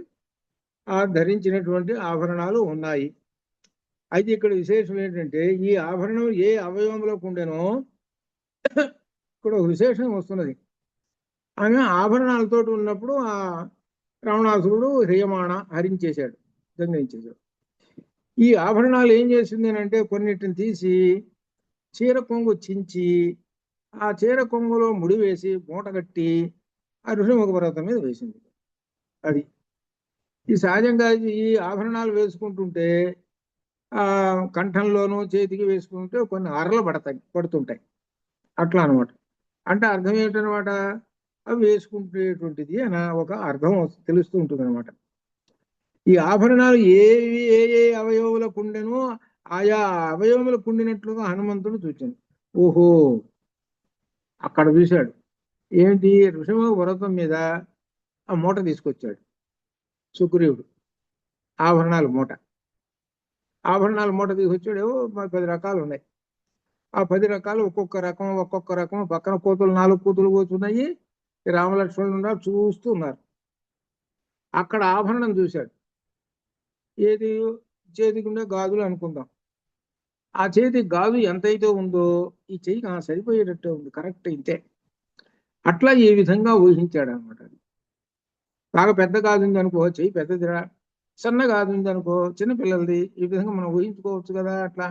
ధరించినటువంటి ఆభరణాలు ఉన్నాయి. అయితే ఇక్కడ విశేషం ఏంటంటే ఈ ఆభరణం ఏ అవయవంలోకి ఉండేనో ఇక్కడ ఒక విశేషం వస్తున్నది. ఆమె ఆభరణాలతో ఉన్నప్పుడు ఆ రావణాసురుడు హ్రియమాణ హరించేశాడు, దొంగిలించేశాడు. ఈ ఆభరణాలు ఏం చేసింది అంటే కొన్నిటిని తీసి చీర కొంగు చించి ఆ చీర కొంగులో ముడి వేసి మూట కట్టి ఆ ఋషిముఖ పర్వతం మీద వేసింది. అది ఈ సహజంగా ఈ ఆభరణాలు వేసుకుంటుంటే ఆ కంఠంలోనూ చేతికి వేసుకుంటే కొన్ని అరలు పడుతుంటాయి. అట్లా అనమాట. అంటే అర్థం ఏమిటనమాట, అవి వేసుకుంటేటువంటిది అని ఒక అర్థం తెలుస్తూ ఉంటుంది అనమాట. ఈ ఆభరణాలు ఏవి ఏ ఏ అవయవములకు ఉండెనో ఆయా అవయవములకు ఉండినట్లుగా హనుమంతుడు చూచాను. ఓహో, అక్కడ చూశాడు. ఏంటి, ఋషిముఖ పర్వతం మీద ఆ మూట తీసుకొచ్చాడు సుగ్రీవుడు. ఆభరణాల మూట తీసుకొచ్చాడు. ఏవో 10 రకాలు ఉన్నాయి. ఆ 10 రకాలు ఒక్కొక్క రకం పక్కన కోతులు 4 కూతులు కూర్చున్నాయి. రామలక్ష్మణులు ఉన్నారు, చూస్తూ ఉన్నారు. అక్కడ ఆభరణం చూశాడు. ఏది, చేతికి ఉండే గాజులు అనుకుందాం. ఆ చేతి గాజు ఎంతైతే ఉందో ఈ చెయ్యి సరిపోయేటట్టే ఉంది, కరెక్ట్ ఇంతే. అట్లా ఈ విధంగా ఊహించాడు అనమాట. బాగా పెద్ద గాజు ఉంది అనుకో, చెయ్యి పెద్దదిరా. సన్న గాజు ఉంది అనుకో, చిన్నపిల్లలది. ఈ విధంగా మనం ఊహించుకోవచ్చు కదా. అట్లా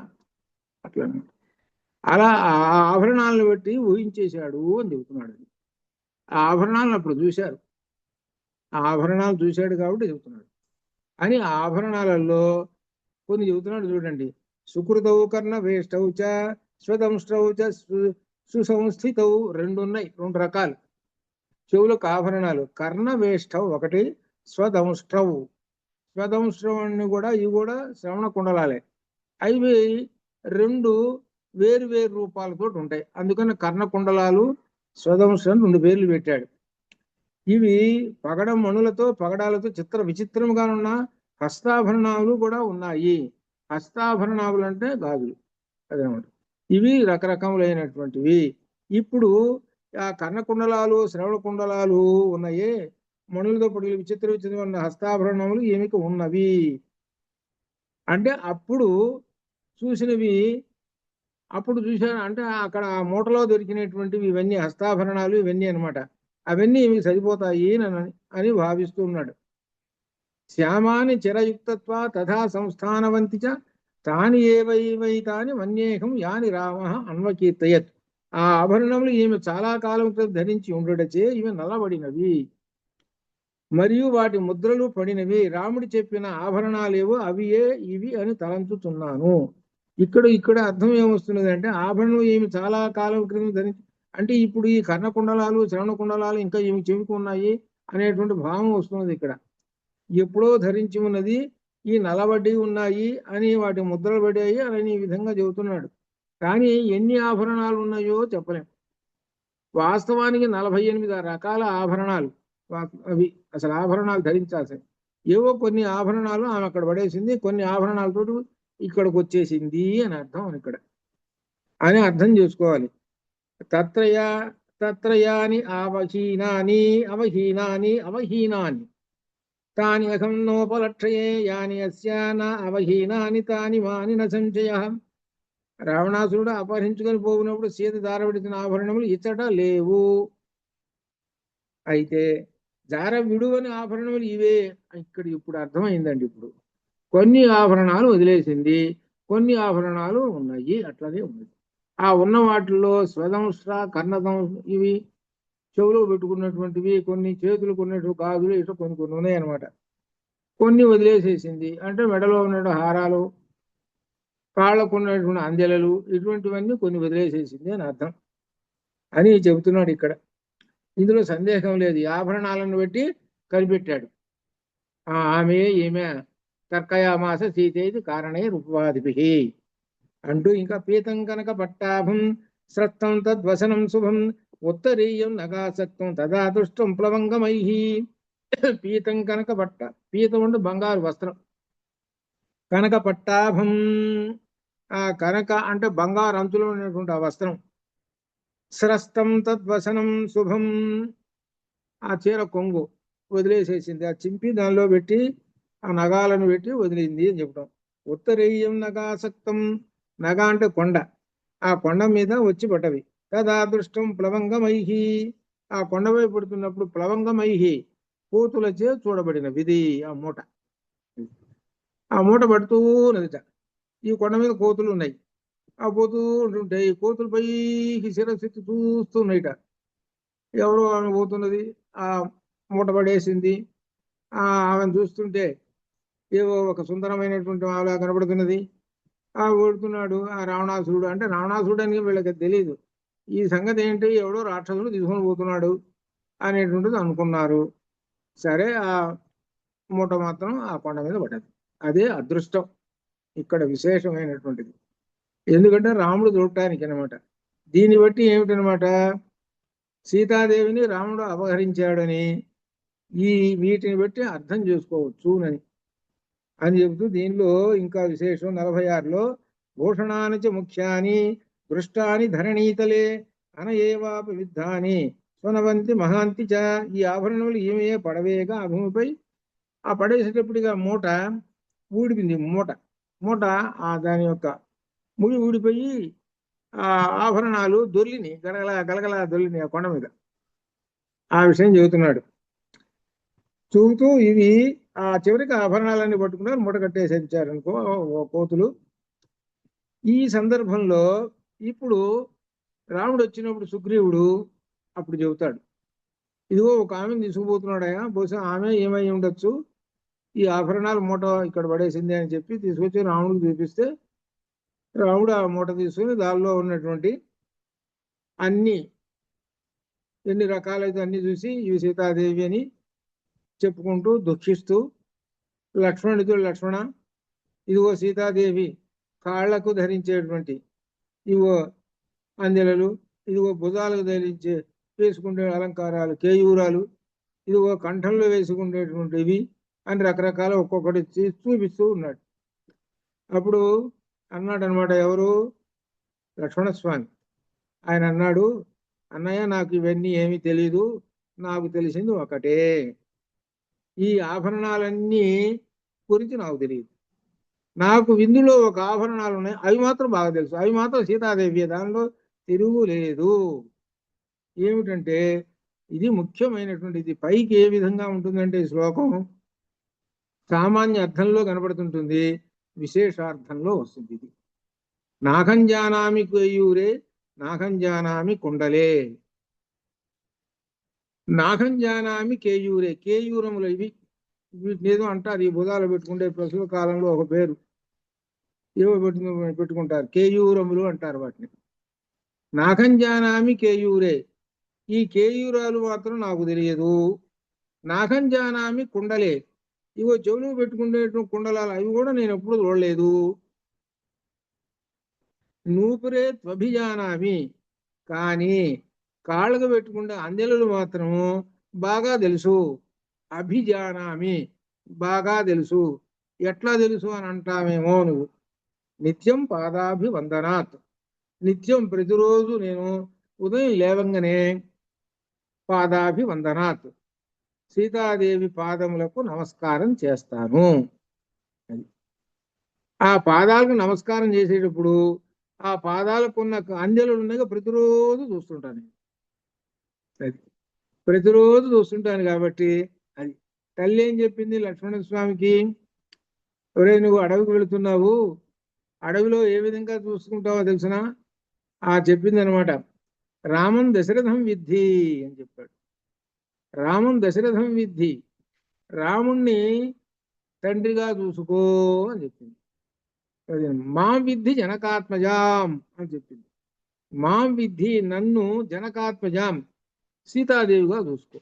అలా ఆ ఆభరణాలను బట్టి ఊహించేశాడు అని చెబుతున్నాడు. ఆ ఆభరణాలను అప్పుడు చూశారు. ఆ ఆభరణాలు చూశాడు కాబట్టి చెబుతున్నాడు. అని ఆ ఆభరణాలలో కొన్ని చెబుతున్నాడు చూడండి. సుకృతవు కర్ణ వేష్టౌచ స్వదంష్ట్రౌచ సుసంస్థితవు. 2 ఉన్నాయి, 2 రకాలు చెవులకు ఆభరణాలు. కర్ణ వేష్టవు ఒకటి, స్వదంష్ట్రవు. స్వదంష్ట్రవుని కూడా ఇవి కూడా శ్రవణ కుండలాలే. అవి 2 వేరు వేరు రూపాలతో ఉంటాయి. అందుకని కర్ణ కుండలాలు, స్వదంష్ట్రం 2 పేర్లు పెట్టాడు. ఇవి పగడం మణులతో పగడాలతో విచిత్రంగా ఉన్న హస్తాభరణాలు కూడా ఉన్నాయి. హస్తాభరణాలు అంటే గాజులు అదనమాట. ఇవి రకరకములైనటువంటివి. ఇప్పుడు ఆ కర్ణకుండలాలు, శ్రవణ కుండలాలు ఉన్నాయి. మణులతో పడి విచిత్రమైన హస్తాభరణములు ఏమికి ఉన్నవి అంటే అప్పుడు చూసినవి. అప్పుడు చూశాను అంటే అక్కడ ఆ మూటలో దొరికినటువంటివి ఇవన్నీ హస్తాభరణాలు, ఇవన్నీ అనమాట. అవన్నీ ఇవి సరిపోతాయి అని భావిస్తూ ఉన్నాడు. శ్యామాని చిరయుక్తత్వ తథా సంస్థానవంతి చ తాని ఏవైతాని మన్యేహం యాని రామ అన్వకీర్తయత్. ఆ ఆభరణములు ఈమె చాలా కాలం క్రితం ధరించి ఉండడచే ఇవి నల్లబడినవి మరియు వాటి ముద్రలు పడినవి. రాముడు చెప్పిన ఆభరణాలేవో అవియే ఇవి అని తలంచుతున్నాను. ఇక్కడ అర్థం ఏమొస్తున్నది అంటే ఆభరణం ఈమె చాలా కాలం క్రితం ధరించి అంటే ఇప్పుడు ఈ కర్ణకుండలాలు, శ్రవణ కుండలాలు ఇంకా ఈమె చెవికున్నాయి అనేటువంటి భావం వస్తున్నది. ఇక్కడ ఎప్పుడో ధరించి ఉన్నది ఈ నలబడి ఉన్నాయి అని, వాటి ముద్రలు పడ్డాయి అని ఈ విధంగా చెబుతున్నాడు. కానీ ఎన్ని ఆభరణాలు ఉన్నాయో చెప్పలేం. వాస్తవానికి 48 రకాల ఆభరణాలు అవి అసలు ఆభరణాలు ధరించాల్సింది. ఏవో కొన్ని ఆభరణాలు ఆమె అక్కడ పడేసింది, కొన్ని ఆభరణాలతో ఇక్కడికి వచ్చేసింది అని అర్థం. ఇక్కడ అని అర్థం చేసుకోవాలి. తత్రయాని అవహీనాని తాని అహం నోపలక్షయే యాని అస్యాన అవహీనాని తాని మాని న సంశయ. రావణాసురుడు అపహరించుకొని పోయినప్పుడు సీత దారబడిన ఆభరణములు ఇచ్చట లేవు. అయితే జార విడువని ఆభరణములు ఇవే. ఇక్కడ ఇప్పుడు అర్థమైందండి. ఇప్పుడు కొన్ని ఆభరణాలు వదిలేసింది, కొన్ని ఆభరణాలు ఉన్నాయి, అట్లనే ఉన్నది. ఆ ఉన్న వాటిల్లో స్వదంశ్ర కర్ణదం ఇవి చెవులో పెట్టుకున్నటువంటివి, కొన్ని చేతులకు ఉన్నటువంటి గాజులు, ఇట్లా కొన్ని కొన్ని ఉన్నాయి అనమాట. కొన్ని వదిలేసేసింది అంటే మెడలో ఉన్న హారాలు, కాళ్ళకు ఉన్నటువంటి అందెలలు, ఇటువంటివన్నీ కొన్ని వదిలేసేసింది అని అర్థం అని చెబుతున్నాడు ఇక్కడ. ఇందులో సందేహం లేదు. ఈ ఆభరణాలను బట్టి కనిపెట్టాడు. ఆమె ఈమె తర్కయామాస సీతేది కారణే రూపవాదిభి అంటూ ఇంకా పీతం కనుక పట్టాభం స్రస్తం తద్వసనం శుభం ఉత్తరీయం నగాసక్తం తదాదృష్టం ప్లవంగమై. పీతం కనుక పట్ట, పీతం అంటే బంగారు వస్త్రం. కనక పట్టాభం, ఆ కనక అంటే బంగారు అంచులో ఉన్నటువంటి ఆ వస్త్రం. స్రస్తం తద్వసనం శుభం, ఆ చీర కొంగు వదిలేసేసింది. ఆ చింపి దానిలో పెట్టి ఆ నగాలను పెట్టి వదిలింది అని చెప్పడం. ఉత్తరేయం నగాసక్తం, నగ అంటే కొండ, ఆ కొండ మీద వచ్చి పడ్డవి. తదాదృష్టం ప్లవంగమైహి, ఆ కొండపై పడుతున్నప్పుడు ప్లవంగమైహి కోతులచే చూడబడిన విధి. ఆ మూట, ఆ మూట పడుతూ ఉన్నదిట. ఈ కొండ మీద కోతులు ఉన్నాయి. ఆ పోతూ ఉంటుంటే ఈ కోతులు పైకి శిరస్సు చూస్తున్నాయిట. ఎవరో ఆమె పోతున్నది, ఆ మూట పడేసింది. ఆమెను చూస్తుంటే ఏవో ఒక సుందరమైనటువంటి ఆమెలా కనబడుతున్నది. ఓడుతున్నాడు ఆ రావణాసురుడు. అంటే రావణాసురుడు అని వీళ్ళకి తెలియదు. ఈ సంగతి ఏంటి, ఎవడో రాక్షసుడు తీసుకొని పోతున్నాడు అనేటువంటిది అనుకున్నారు. సరే, ఆ మూట మాత్రం ఆ కొండ మీద పడ్డది. అదే అదృష్టం ఇక్కడ విశేషమైనటువంటిది. ఎందుకంటే రాముడు చూడటానికి అనమాట. దీన్ని బట్టి ఏమిటనమాట, సీతాదేవిని రాముడు అపహరించాడని ఈ వీటిని బట్టి అర్థం చేసుకోవచ్చు అని చెబుతూ దీనిలో ఇంకా విశేషం 46లో భూషణాని ముఖ్యాని దృష్టాని ధరణీతలే అనయేవాప విద్ధాని స్వనవంతి మహాంతి చ. ఈ ఆభరణములు ఏమే పడవేగా ఆ భూమిపై. ఆ పడేసేటప్పటిగా మూట ఊడిపింది. మూట మూట దాని యొక్క ముడి ఊడిపోయి ఆ ఆభరణాలు దొర్లిని గలగల గలగల దొర్లిని ఆ కొండ మీద. ఆ విషయం చెబుతున్నాడు. చూపుతూ ఇవి ఆ చివరికి ఆభరణాలన్నీ పట్టుకున్నారు, మూట కట్టేసేచ్చారు అనుకో కోతులు. ఈ సందర్భంలో ఇప్పుడు రాముడు వచ్చినప్పుడు సుగ్రీవుడు అప్పుడు చెబుతాడు, ఇదిగో ఒక ఆమెను తీసుకుపోతున్నాడయా, బహుశా ఆమె ఏమై ఉండొచ్చు, ఈ ఆభరణాల మూట ఇక్కడ పడేసింది అని చెప్పి తీసుకొచ్చి రాముడికి చూపిస్తే రాముడు ఆ మూట తీసుకుని దానిలో ఉన్నటువంటి అన్ని ఎన్ని రకాలైతే అన్ని చూసి ఇవి సీతాదేవి అని చెప్పుకుంటూ దుఃఖిస్తూ లక్ష్మణుడితో, లక్ష్మణ ఇదిగో సీతాదేవి కాళ్లకు ధరించేటువంటి ఇవో అందెలలు, ఇదిగో భుజాలకు ధరించే వేసుకునే అలంకారాలు కేయూరాలు, ఇదిగో కంఠంలో వేసుకునేటువంటివి అని రకరకాల ఒక్కొక్కటి చూపిస్తూ ఉన్నాడు. అప్పుడు అన్నాడు అనమాట, ఎవరు, లక్ష్మణస్వామి. ఆయన అన్నాడు, అన్నయ్య నాకు ఇవన్నీ ఏమీ తెలీదు, నాకు తెలిసింది ఒకటే, ఈ ఆభరణాలన్నీ గురించి నాకు తెలియదు. నాకు విందులో ఒక ఆభరణాలు ఉన్నాయి, అవి మాత్రం బాగా తెలుసు, అవి మాత్రం సీతాదేవి, దానిలో తిరుగు లేదు. ఏమిటంటే ఇది ముఖ్యమైనటువంటిది. పైకి ఏ విధంగా ఉంటుందంటే ఈ శ్లోకం సామాన్య అర్థంలో కనబడుతుంటుంది, విశేషార్థంలో వస్తుంది. ఇది నాగం జానామి కేయూరే నాగం జానామి కుండలే. నాగం జానామి కేయూరే, కేయూరములు ఇవి, వీటిని ఏదో అంటారు, ఈ బుధాలు పెట్టుకుంటే ప్రస్తుత కాలంలో ఒక పేరు ఏవో పెట్టుకుంటారు, కేయూరములు అంటారు వాటిని. నాగం జానామి కేయూరే, ఈ కేయూరాలు మాత్రం నాకు తెలియదు. నాగం జానామి కుండలే, ఇవో చెవులు పెట్టుకునేటువంటి కుండలాలు, అవి కూడా నేను ఎప్పుడు చూడలేదు. నూపురే త్వభిజానామి, కానీ కాళ్ళకు పెట్టుకుంటే అందెలలు మాత్రము బాగా తెలుసు. అభిజానామి, బాగా తెలుసు. ఎట్లా తెలుసు అని అంటామేమో నువ్వు. నిత్యం పాదాభివందనాత్, నిత్యం ప్రతిరోజు నేను ఉదయం లేవంగానే పాదాభివందనాత్, సీతాదేవి పాదములకు నమస్కారం చేస్తాను. ఆ పాదాలకు నమస్కారం చేసేటప్పుడు ఆ పాదాలకు ఉన్న అందెలు ఉన్నాయి, ప్రతిరోజు చూస్తుంటాను. ప్రతిరోజు చూస్తుంటాను కాబట్టి అది. తల్లి ఏం చెప్పింది లక్ష్మణ స్వామికి, ఒరే నువ్వు అడవికి వెళుతున్నావు, అడవిలో ఏ విధంగా చూసుకుంటావో తెలిసిన చెప్పింది అనమాట. రామం దశరథం విద్ధి అని చెప్పాడు. రామం దశరథం విద్ధి, రాముణ్ణి తండ్రిగా చూసుకో అని చెప్పింది. మాం విద్ధి జనకాత్మజాం అని చెప్పింది. మాం విద్ధి, నన్ను జనకాత్మజాం సీతాదేవిగా చూసుకో.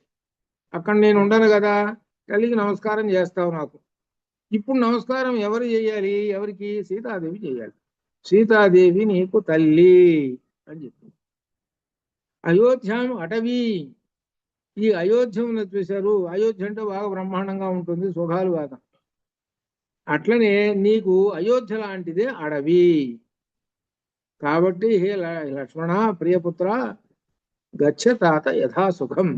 అక్కడ నేను ఉండను కదా, తల్లికి నమస్కారం చేస్తావు నాకు. ఇప్పుడు నమస్కారం ఎవరు చేయాలి? ఎవరికి? సీతాదేవి చేయాలి. సీతాదేవి నీకు తల్లి అని చెప్పింది. అయోధ్యాను అటవీ, ఈ అయోధ్య ఉన్నది చూశారు, అయోధ్య అంటే బాగా బ్రహ్మాండంగా ఉంటుంది, సుఖాలు కాదు. అట్లనే నీకు అయోధ్య లాంటిదే అడవి. కాబట్టి హే లక్ష్మణ ప్రియపుత్ర, గచ్చ తాత యథా సుఖం,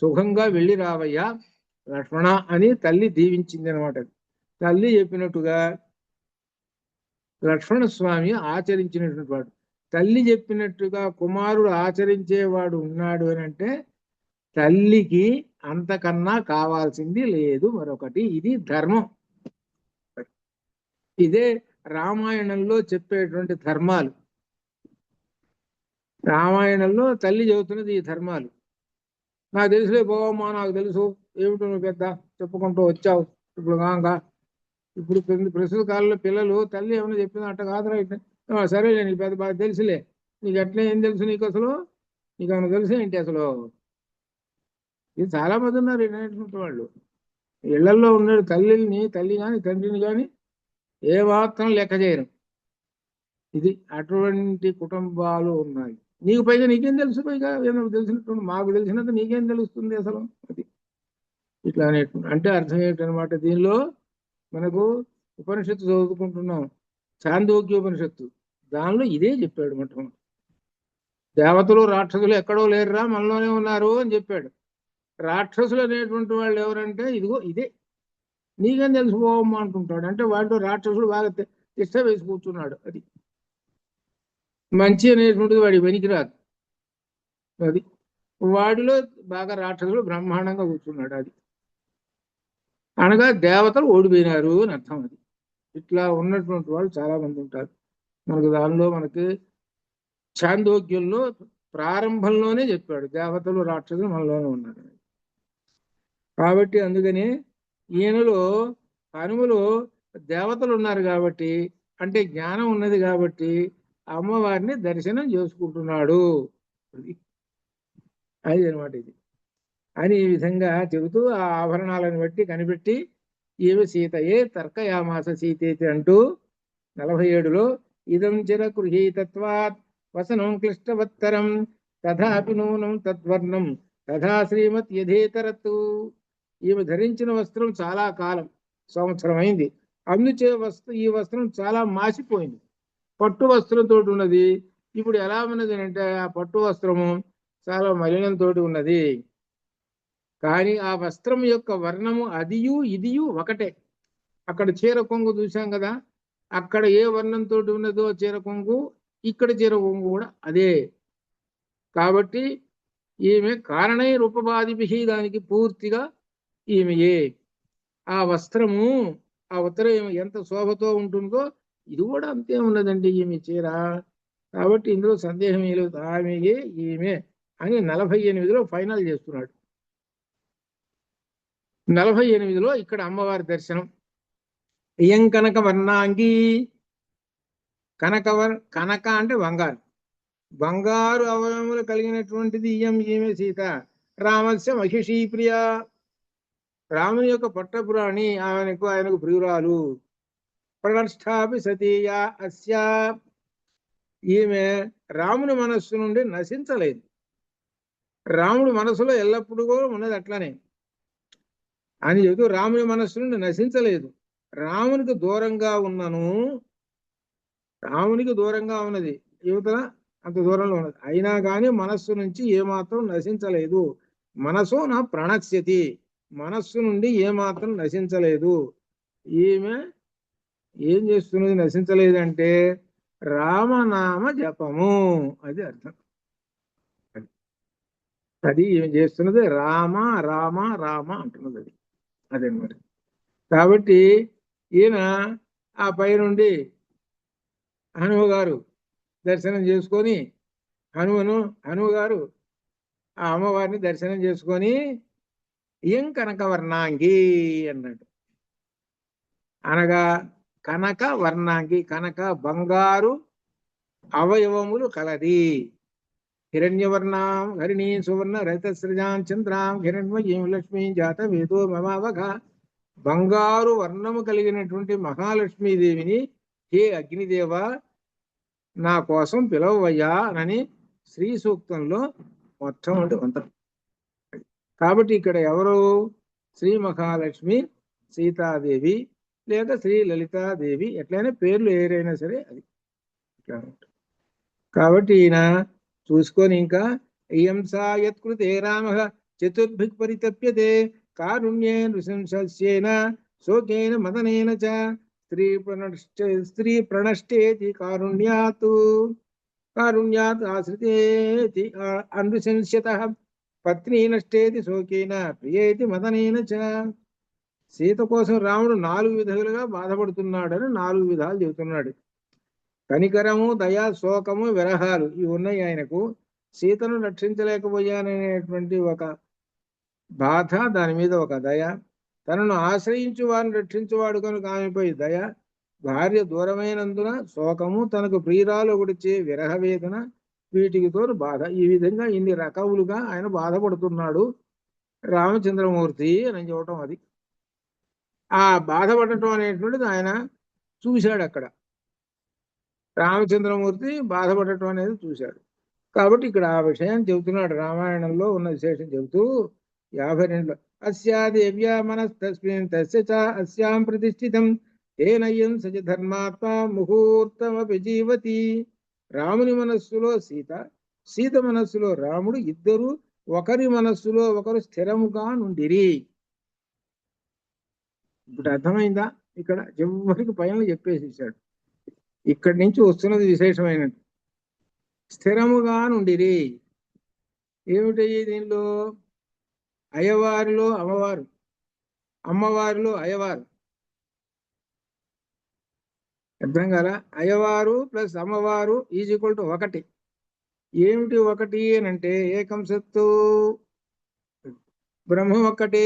సుఖంగా వెళ్ళి రావయ్యా లక్ష్మణ అని తల్లి దీవించింది అనమాట. తల్లి చెప్పినట్టుగా లక్ష్మణ స్వామి ఆచరించినటువంటి వాడు. తల్లి చెప్పినట్టుగా కుమారుడు ఆచరించేవాడు ఉన్నాడు అని అంటే తల్లికి అంతకన్నా కావాల్సింది లేదు మరొకటి. ఇది ధర్మం. ఇదే రామాయణంలో చెప్పేటువంటి ధర్మాలు. రామాయణంలో తల్లి చెబుతున్నది ఈ ధర్మాలు. నాకు తెలుసులే పోవమ్మా, నాకు తెలుసు, ఏమిటో నువ్వు పెద్ద చెప్పుకుంటూ వచ్చావు. ఇప్పుడు కాగా ఇప్పుడు ప్రస్తుత కాలంలో పిల్లలు తల్లి ఏమైనా చెప్పింది అట్ట కాదురా, సరేలే నీకు పెద్ద బాగా తెలుసులే, నీకు ఎట్లా ఏం తెలుసు, నీకు అసలు నీకు ఏమైనా తెలుసు ఏంటి అసలు. ఇది చాలా మంది ఉన్నారు వినేటువంటి వాళ్ళు. ఇళ్లలో ఉన్నాడు తల్లి కానీ తండ్రిని కానీ ఏ మాత్రం లెక్క చేయరు. ఇది అటువంటి కుటుంబాలు ఉన్నాయి. నీకు పైగా నీకేం తెలుసు, పైగా ఏమో తెలిసినట్టు మాకు తెలిసినంత నీకేం తెలుస్తుంది అసలు. అది ఇట్లా అంటే అర్థం ఏంటనమాట. దీనిలో మనకు ఉపనిషత్తు చదువుకుంటున్నాం, చాందోగ్యోపనిషత్తు, దానిలో ఇదే చెప్పాడు. మొట్టమొదటి దేవతలు రాక్షసులు ఎక్కడో లేరురా, మనలోనే ఉన్నారు అని చెప్పాడు. రాక్షసులు అనేటువంటి వాళ్ళు ఎవరంటే ఇదిగో ఇదే, నీకేం తెలుసుకోవమ్మా అంటుంటాడు. అంటే వాటిలో రాక్షసుడు బాగా తిష్ట వేసి కూర్చున్నాడు. అది మంచి అనేటువంటిది వాడి వెనికిరాదు. అది వాడిలో బాగా రాక్షసులు బ్రహ్మాండంగా కూర్చున్నాడు. అది అనగా దేవతలు ఓడిపోయినారు అని అర్థం. అది ఇట్లా ఉన్నటువంటి వాళ్ళు చాలా మంది ఉంటారు మనకు. దానిలో మనకి చాందోగ్యంలో ప్రారంభంలోనే చెప్పాడు దేవతలు రాక్షసులు మనలోనే ఉన్నారు. కాబట్టి అందుకని ఈయనలో హనుమలో దేవతలు ఉన్నారు కాబట్టి, అంటే జ్ఞానం ఉన్నది కాబట్టి అమ్మవారిని దర్శనం చేసుకుంటున్నాడు. అది అనమాట. ఇది అని ఈ విధంగా చెబుతూ ఆ ఆభరణాలను బట్టి కనిపెట్టి ఈమె సీతయే తర్కయామాస సీతేతి అంటూ 47లో ఇదం చిర గృహీతత్వాత్ వసనం క్లిష్టవత్తరం తథాపి నూనం తద్వర్ణం తథా శ్రీమత్ యథేతరత్తు. ఈమె ధరించిన వస్త్రం చాలా కాలం, సంవత్సరం అయింది. అందుచే ఈ వస్త్రం చాలా మాసిపోయింది. పట్టు వస్త్రంతో ఉన్నది. ఇప్పుడు ఎలా ఉన్నది అంటే ఆ పట్టు వస్త్రము చాలా మలినంతో ఉన్నది. కానీ ఆ వస్త్రం యొక్క వర్ణము అదియు ఇదియు ఒకటే. అక్కడ చీర కొంగు చూసాం కదా, అక్కడ ఏ వర్ణంతో ఉన్నదో చీర కొంగు, ఇక్కడ చీర కొంగు కూడా అదే. కాబట్టి ఈమె కారణై రూపబాధిభి, దానికి పూర్తిగా ఈమెయే. ఆ వస్త్రము, ఆ ఉత్తరం ఎంత శోభతో ఉంటుందో ఇది కూడా అంతే ఉన్నదండి ఈమె చీర. కాబట్టి ఇందులో సందేహం లేదు, ఆమెయే ఈమె అని 48లో ఫైనల్ చేస్తున్నాడు. 48లో ఇక్కడ అమ్మవారి దర్శనం. ఇయం కనక వర్ణాంగి, కనక అంటే బంగారు, బంగారు అవయములు కలిగినటువంటిది ఇయం ఈమె సీత. రామస్య మహిషీ ప్రియ, రాముని యొక్క పట్టపురాణి, ఆయనకు ప్రియురాలు. ప్రణష్టాపి సతీయ అస్య, ఈమె రాముని మనస్సు నుండి నశించలేదు. రాముడి మనసులో ఎల్లప్పుడూ కూడా ఉన్నది అట్లనే అని చెబుతూ రాముని మనస్సు నుండి నశించలేదు. రామునికి దూరంగా ఉన్నను, రామునికి దూరంగా ఉన్నది, యువతల అంత దూరంలో ఉన్నది, అయినా కానీ మనస్సు నుంచి ఏమాత్రం నశించలేదు. మనసు నా ప్రణశ్యతి, మనస్సు నుండి ఏమాత్రం నశించలేదు. ఈమె ఏం చేస్తున్నది నశించలేదంటే రామనామ జపము, అది అర్థం. అది ఏం చేస్తున్నది, రామ రామ రామ అంటున్నది. అది అదనమాట. కాబట్టి ఈయన ఆ పై నుండి హనుమ గారు దర్శనం చేసుకొని హనుమ గారు ఆ అమ్మవారిని దర్శనం చేసుకొని ఏం కనకవర్ణాంగి అన్నాడు. అనగా కనక వర్ణాంగి, కనక బంగారు అవయవములు కలది. హిరణ్యవర్ణాం హరిణీ సువర్ణ రహితసృజాం చంద్రాం హిరణ్మయీం లక్ష్మీ జాత వేదో మమావఘ. బంగారు వర్ణము కలిగినటువంటి మహాలక్ష్మీదేవిని హే అగ్నిదేవ నా కోసం పిలవయ్యా అని శ్రీ సూక్తంలో మొట్టమొదటి మంత్రం. కాబట్టి ఇక్కడ ఎవరు, శ్రీ మహాలక్ష్మి, సీతాదేవి లేక శ్రీ లలితాదేవి, ఎట్లయినా పేర్లు ఏరైనా సరే అది. కాబట్టి ఈయన చూసుకొని ఇంకా ఇయం సా యత్కృతే రామ చతుర్భిక్ పరితప్యతే కారుణ్యేన నృశంసేన శోకేన మదనేన చ స్త్రీ ప్రణష్టేతి కారుణ్యాత్ ఆశ్రితేతి అనృశంస్యతః పత్ని నష్టేతి శోకేన ప్రియేతి మదనేన చ. సీత కోసం రాముడు 4 విధాలుగా బాధపడుతున్నాడని 4 విధాలు చెబుతున్నాడు. కనికరము, దయ, శోకము, విరహాలు ఇవి ఉన్నాయి ఆయనకు. సీతను రక్షించలేకపోయాననేటువంటి ఒక బాధ, దాని మీద ఒక దయ, తనను ఆశ్రయించు వారిని రక్షించువాడు కనుక ఆమెపై దయ, భార్య దూరమైనందున శోకము, తనకు ప్రియురాలు గుడిచే విరహ వేదన, వీటికి తోడు బాధ. ఈ విధంగా ఇన్ని రకములుగా ఆయన బాధపడుతున్నాడు రామచంద్రమూర్తి అని చెప్పటం. అది ఆ బాధపడటం అనేటువంటిది ఆయన చూశాడు. అక్కడ రామచంద్రమూర్తి బాధపడటం అనేది చూశాడు. కాబట్టి ఇక్కడ ఆ విషయాన్ని చెబుతున్నాడు. రామాయణంలో ఉన్న విశేషం చెబుతూ 52లో అస్యాదేవ్యా మనస్తస్మిన్ తస్య చ అస్యాం ప్రతిష్ఠితం తేనయ్యం సజ ధర్మాత్మ ముహూర్తమపి జీవతి. రాముని మనస్సులో సీత, సీత మనస్సులో రాముడు, ఇద్దరు ఒకరి మనస్సులో ఒకరు స్థిరముగా నుండిరి. ఇప్పుడు అర్థమైందా? ఇక్కడ ఎవరికి పైన చెప్పేసేసాడు. ఇక్కడి నుంచి వస్తున్నది విశేషమైనట్టు. స్థిరముగా నుండిరి ఏమిటి? దీనిలో అయ్యవారిలో అమ్మవారు, అమ్మవారిలో అయ్యవారు. అర్థం కదా? అయ్యవారు ప్లస్ అమ్మవారు ఈజ్ ఈక్వల్ టు 1. ఏమిటి 1 అని అంటే ఏకం సత్తు, బ్రహ్మం ఒక్కటే,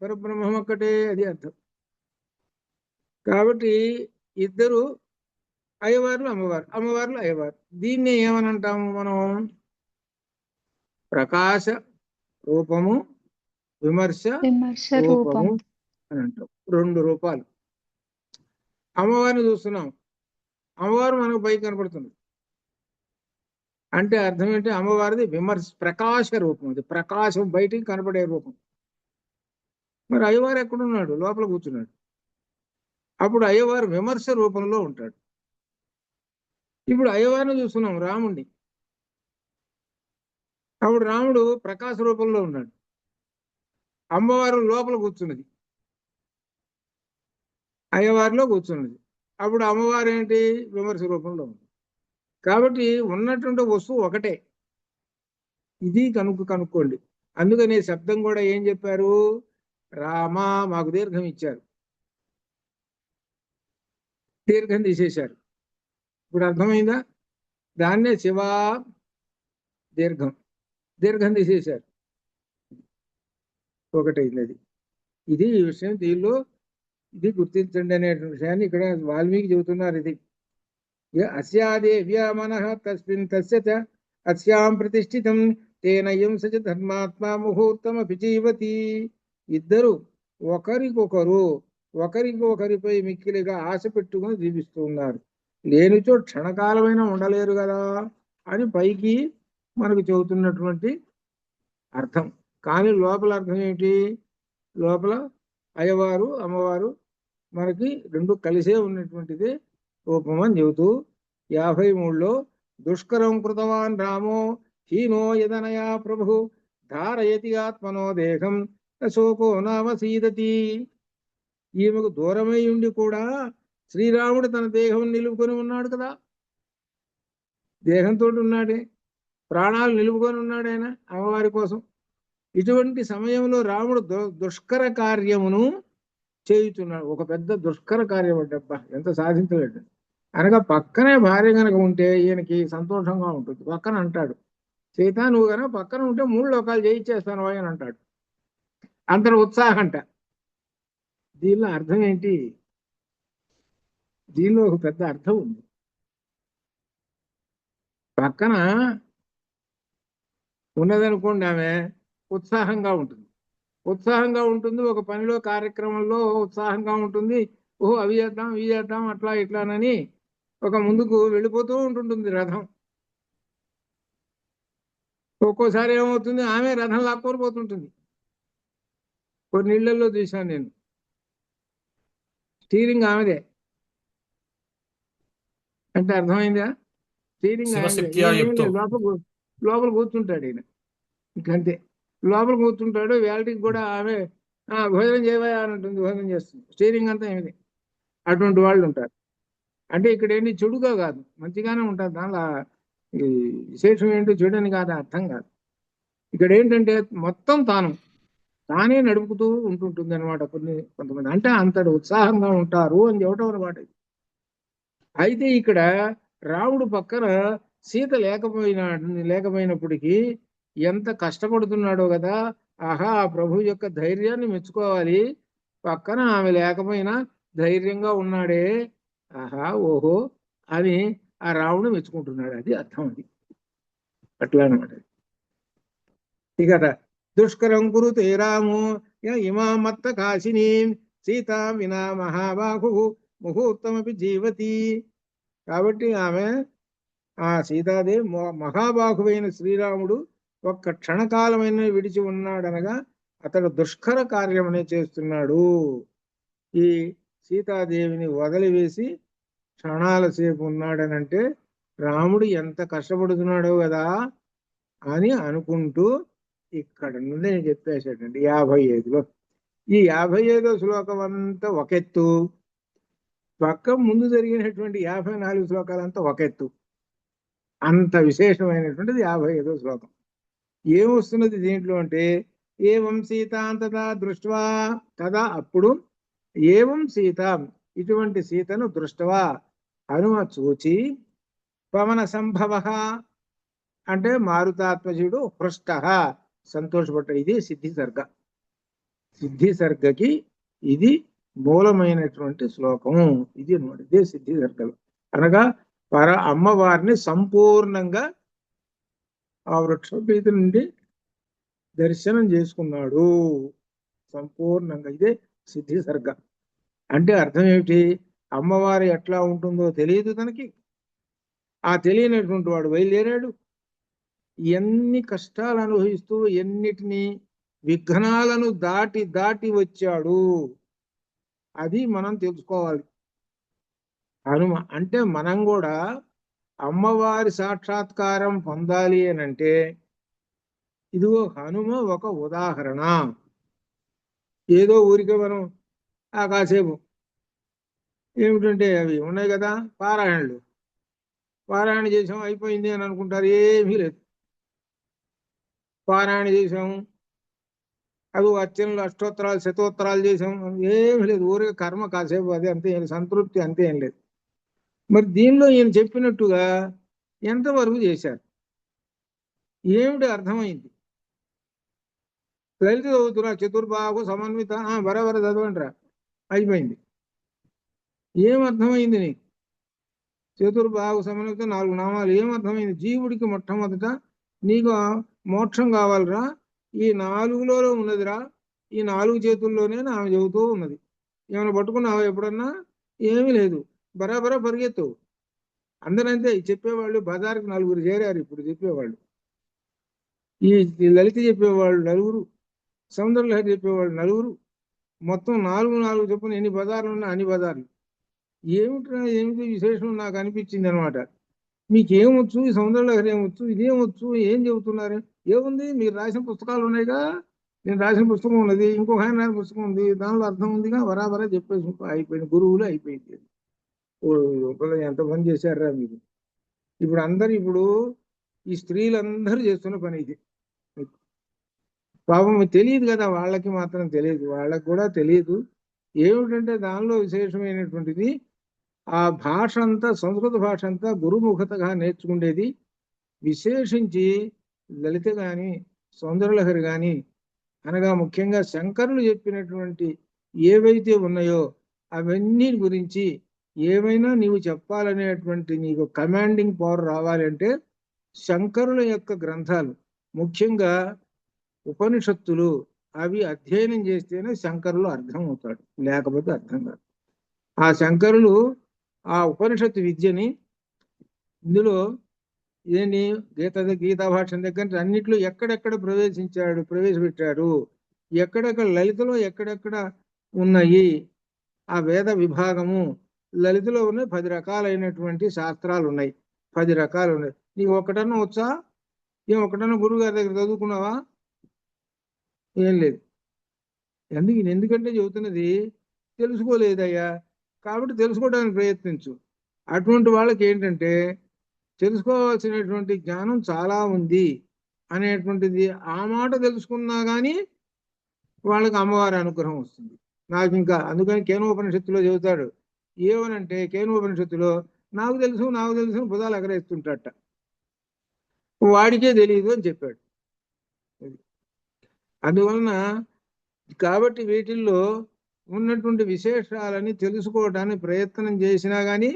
పరబ్రహ్మం ఒక్కటే, అది అర్థం. కాబట్టి ఇద్దరు అయ్యవార్లు అమ్మవారు, అమ్మవార్లు అయ్యవారు. దీన్ని ఏమని అంటాము మనం? ప్రకాశ రూపము, విమర్శ రూపము అని అంటాం. 2 రూపాలు. అమ్మవారిని చూస్తున్నాం, అమ్మవారు మనకు పైకి కనపడుతుంది అంటే అర్థం ఏంటి? అమ్మవారిది విమర్శ, ప్రకాశ రూపం. అది ప్రకాశం, బయటికి కనపడే రూపం. మరి అయ్యవారు ఎక్కడున్నాడు? లోపల కూర్చున్నాడు. అప్పుడు అయ్యవారు విమర్శ రూపంలో ఉంటాడు. ఇప్పుడు అయ్యవారిని చూస్తున్నాం, రాముడిని. అప్పుడు రాముడు ప్రకాశ రూపంలో ఉన్నాడు, అమ్మవారు లోపల కూర్చున్నది, అయ్యవారిలో కూర్చున్నది. అప్పుడు అమ్మవారు ఏంటి? విమర్శ రూపంలో ఉంది. కాబట్టి ఉన్నటువంటి వస్తువు ఒకటే. ఇది కనుక్కోండి. అందుకని శబ్దం కూడా ఏం చెప్పారు? రామ, మాకు దీర్ఘం ఇచ్చారు, దీర్ఘం తీసేశారు. ఇప్పుడు అర్థమైందా? దాన్నే శివ దీర్ఘం, దీర్ఘం తీసేశారు, ఒకటైంది. అది ఇది ఈ విషయం. దీనిలో ఇది గుర్తించండి అనే విషయాన్ని ఇక్కడ వాల్మీకి చెబుతున్నారు. ఇది అస్యాదేవ్యా మనః తస్మిన్ తస్య చ అస్యాం ప్రతిష్ఠితం తేనయం సచ ధర్మాత్మ ముహూర్తమపి జీవతి. ఇద్దరు ఒకరికొకరిపై మిక్కిలిగా ఆశ పెట్టుకుని జీవిస్తూ ఉన్నారు. లేనిచో క్షణకాలమైనా ఉండలేరు కదా అని పైకి మనకు చెబుతున్నటువంటి అర్థం. కానీ లోపల అర్థం ఏమిటి? లోపల అయ్యవారు అమ్మవారు మనకి 2 కలిసే ఉన్నటువంటిది రూపం అని చెబుతూ 53లో దుష్కరం కృతవాన్ రామో హీనో యదనయా ప్రభు ధారయతి ఆత్మనో దేహం శోకో నావసీదతి. ఈమెకు దూరమై ఉండి కూడా శ్రీరాముడు తన దేహం నిలుపుకొని ఉన్నాడు కదా, దేహంతో ఉన్నాడే, ప్రాణాలు నిలుపుకొని ఉన్నాడు ఆయన అమ్మవారి కోసం. ఇటువంటి సమయంలో రాముడు దుష్కర కార్యమును చేయుతున్నాడు. ఒక పెద్ద దుష్కర కార్యం అబ్బా ఎంత సాధించలేడు. అనగా పక్కనే భార్య కనుక ఉంటే ఈయనకి సంతోషంగా ఉంటుంది. పక్కన అంటాడు, సీత నువ్వు కనుక పక్కన ఉంటే 3 లోకాలు జయించేస్తాను అని అంటాడు. అంతటి ఉత్సాహంట. దీనిలో అర్థం ఏంటి? దీనిలో ఒక పెద్ద అర్థం ఉంది. పక్కన ఉన్నదనుకోండి, ఆమె ఉత్సాహంగా ఉంటుంది. ఉత్సాహంగా ఉంటుంది, ఒక పనిలో కార్యక్రమంలో ఉత్సాహంగా ఉంటుంది. ఓహో అవి చేద్దాం ఇవి చేద్దాం అట్లా ఇట్లానని ఒక ముందుకు వెళ్ళిపోతూ ఉంటుంటుంది రథం. ఒక్కోసారి ఏమవుతుంది, ఆమె రథం లాక్కొని పోతుంటుంది. కొన్ని ఇళ్లలో చూశాను నేను, స్టీరింగ్ ఆమెదే. అంటే అర్థమైందా? స్టీరింగ్ ఆమెదే, ఈయన లోపల కూర్చుంటాడు. ఈయన ఇంకంతే, లోపల కూర్చుంటాడు. వేళటికి కూడా ఆమె భోజనం చేయవా అని ఉంటుంది, భోజనం చేస్తుంది. స్టీరింగ్ అంతా ఏమిది. అటువంటి వాళ్ళు ఉంటారు. అంటే ఇక్కడ ఏంటి, చెడుగా కాదు, మంచిగానే ఉంటారు. దానిలో ఈ విశేషం ఏంటో చెడుని కాదు, అర్థం కాదు. ఇక్కడ ఏంటంటే మొత్తం తానే నడుపుతూ ఉంటుంటుంది అనమాట. కొంతమంది అంటే అంతటి ఉత్సాహంగా ఉంటారు అని చెప్పడం అనమాట. అయితే ఇక్కడ రాముడు పక్కన సీత లేకపోయినప్పటికీ ఎంత కష్టపడుతున్నాడో కదా. ఆహా, ప్రభు యొక్క ధైర్యాన్ని మెచ్చుకోవాలి. పక్కన ఆమె లేకపోయినా ధైర్యంగా ఉన్నాడే, ఆహా ఓహో అని ఆ రాముడు మెచ్చుకుంటున్నాడు. అది అర్థం. అది అట్లా అనమాట. ఇక దుష్కరం కురుతే రాము ఇమామత్త కాశిని సీత వినా మహాబాహు ముహూర్తమపి జీవతి. కాబట్టి ఆమె ఆ సీతాదేవి మహాబాహువైన శ్రీరాముడు ఒక్క క్షణకాలమైన విడిచి ఉన్నాడనగా అతడు దుష్కర కార్యమనే చేస్తున్నాడు. ఈ సీతాదేవిని వదిలివేసి క్షణాల సేపు ఉన్నాడనంటే రాముడు ఎంత కష్టపడుతున్నాడో కదా అని అనుకుంటూ ఇక్కడ నుండి నేను చెప్పేసాడండి 55లో. ఈ 55వ శ్లోకం అంతా ఒక ఎత్తు, పక్క ముందు జరిగినటువంటి 54 శ్లోకాలంతా ఒక ఎత్తు. అంత విశేషమైనటువంటిది 55వ శ్లోకం. ఏమొస్తున్నది దీంట్లో అంటే, ఏవం సీతాంతదా దృష్ట్వా కదా, అప్పుడు ఏవం సీత ఇటువంటి సీతను దృష్ట్వా హనుమ చూచి, పవన సంభవ అంటే మారుతాత్మజుడు హృష్ట సంతోషపడ్డ. ఇది సిద్ధి సర్గ. సిద్ధి సర్గకి ఇది మూలమైనటువంటి శ్లోకం. ఇది అనమాట, ఇదే సిద్ధి సర్గలు. అనగా అమ్మవారిని సంపూర్ణంగా ఆ వృక్షం మీద నుండి దర్శనం చేసుకున్నాడు సంపూర్ణంగా. ఇదే సిద్ధి సర్గ. అంటే అర్థం ఏమిటి? అమ్మవారు ఎట్లా ఉంటుందో తెలియదు తనకి. ఆ తెలియనటువంటి వాడు బయలుదేరాడు. ఎన్ని కష్టాలు అనుభవిస్తూ ఎన్నిటిని విఘ్నాలను దాటి దాటి వచ్చాడు. అది మనం తెలుసుకోవాలి. హనుమ అంటే మనం కూడా అమ్మవారి సాక్షాత్కారం పొందాలి అని అంటే ఇదిగో హనుమ ఒక ఉదాహరణ. ఏదో ఊరికే మనం కాసేపు ఏమిటంటే అవి ఉన్నాయి కదా, పారాయణ చేసాం అయిపోయింది అని అనుకుంటారు. ఏమీ లేదు. పారాయణ చేసాము, అవి అర్చనలు అష్టోత్తరాలు శతోత్తరాలు చేసాం, ఏమి లేదు. ఊరికే కర్మ కాసేపు, అది అంతే, సంతృప్తి అంతే, ఏం లేదు. మరి దీనిలో ఈయన చెప్పినట్టుగా ఎంతవరకు చేశారు, ఏమిటి అర్థమైంది? లలిత చదువుతున్నా, చతుర్బాహు సమన్విత బరాబర చదవండిరా, అయిపోయింది. ఏమర్థమైంది నీకు? చతుర్బాహు సమన్విత 4 నామాలు ఏమర్థమైంది? జీవుడికి మొట్టమొదట నీకు మోక్షం కావాలరా, ఈ 4లో ఉన్నదిరా, ఈ 4 చేతుల్లోనే ఆమె చెబుతూ ఉన్నది. ఏమైనా పట్టుకున్నావా ఎప్పుడన్నా? ఏమీ లేదు. బరాబరా పరిగెత్తు. అందరంతే చెప్పేవాళ్ళు. బజార్కి 4 చేరారు ఇప్పుడు చెప్పేవాళ్ళు. ఈ లలిత చెప్పేవాళ్ళు 4, సౌందర్యలహరి చెప్పేవాళ్ళు 4, మొత్తం 4 చొప్పున ఎన్ని బజార్లు ఉన్నా అన్ని బజార్లు. ఏమిటి విశేషం నాకు అనిపించింది అనమాట. మీకేమొచ్చు? ఈ సౌందర్యలహరి ఏమొచ్చు, ఇదేమొచ్చు, ఏం చెబుతున్నారు? ఏముంది, మీరు రాసిన పుస్తకాలు ఉన్నాయిగా, నేను రాసిన పుస్తకం ఉన్నది, ఇంకొక ఆయన రాసిన పుస్తకం ఉంది, దానిలో అర్థం ఉందిగా, బరాబరా చెప్పేసి అయిపోయింది. గురువులు అయిపోయింది. ఎంత పని చేశారా మీరు? ఇప్పుడు ఈ స్త్రీలందరూ చేస్తున్న పని ఇది. పాపం తెలియదు కదా, వాళ్ళకి మాత్రం తెలియదు, వాళ్ళకి కూడా తెలియదు. ఏమిటంటే దానిలో విశేషమైనటువంటిది ఆ భాష అంతా, సంస్కృత భాష అంతా గురుముఖతగా నేర్చుకునేది. విశేషించి లలిత గాని సౌందర్యలహరి గాని, అనగా ముఖ్యంగా శంకరులు చెప్పినటువంటి ఏవైతే ఉన్నాయో అవన్నీ గురించి ఏమైనా నీవు చెప్పాలనేటువంటి నీకు కమాండింగ్ పవర్ రావాలంటే శంకరుల యొక్క గ్రంథాలు, ముఖ్యంగా ఉపనిషత్తులు, అవి అధ్యయనం చేస్తేనే శంకరులు అర్థం అవుతాడు, లేకపోతే అర్థం కాదు. ఆ శంకరులు ఆ ఉపనిషత్తు విద్యని ఇందులో ఇదేంటి గీతా భాష దగ్గర నుంచి అన్నిట్లో ఎక్కడెక్కడ ప్రవేశపెట్టారు, ఎక్కడెక్కడ లలితలో ఎక్కడెక్కడ ఉన్నాయి ఆ వేద విభాగము. లలితలో ఉన్న 10 రకాలైనటువంటి శాస్త్రాలు ఉన్నాయి, 10 రకాలు ఉన్నాయి. నీకు ఒకటన్నా వచ్చా? ఒకటన్నా గురువు గారి దగ్గర చదువుకున్నావా? ఏం లేదు. ఎందుకంటే చెబుతున్నది తెలుసుకోలేదయ్యా, కాబట్టి తెలుసుకోవడానికి ప్రయత్నించు. అటువంటి వాళ్ళకి ఏంటంటే తెలుసుకోవాల్సినటువంటి జ్ఞానం చాలా ఉంది అనేటువంటిది ఆ మాట తెలుసుకున్నా కానీ వాళ్ళకి అమ్మవారి అనుగ్రహం వస్తుంది. నాకు ఇంకా అందుకని కేనోపనిషత్తులో చెబుతాడు ఏమనంటే, కేనోపనిషత్తులో నాకు తెలుసు బుధాలు ఎగరేస్తుంటాట, వాడికే తెలియదు అని చెప్పాడు. అందువలన కాబట్టి వీటిల్లో ఉన్నటువంటి విశేషాలని తెలుసుకోవడానికి ప్రయత్నం చేసినా కానీ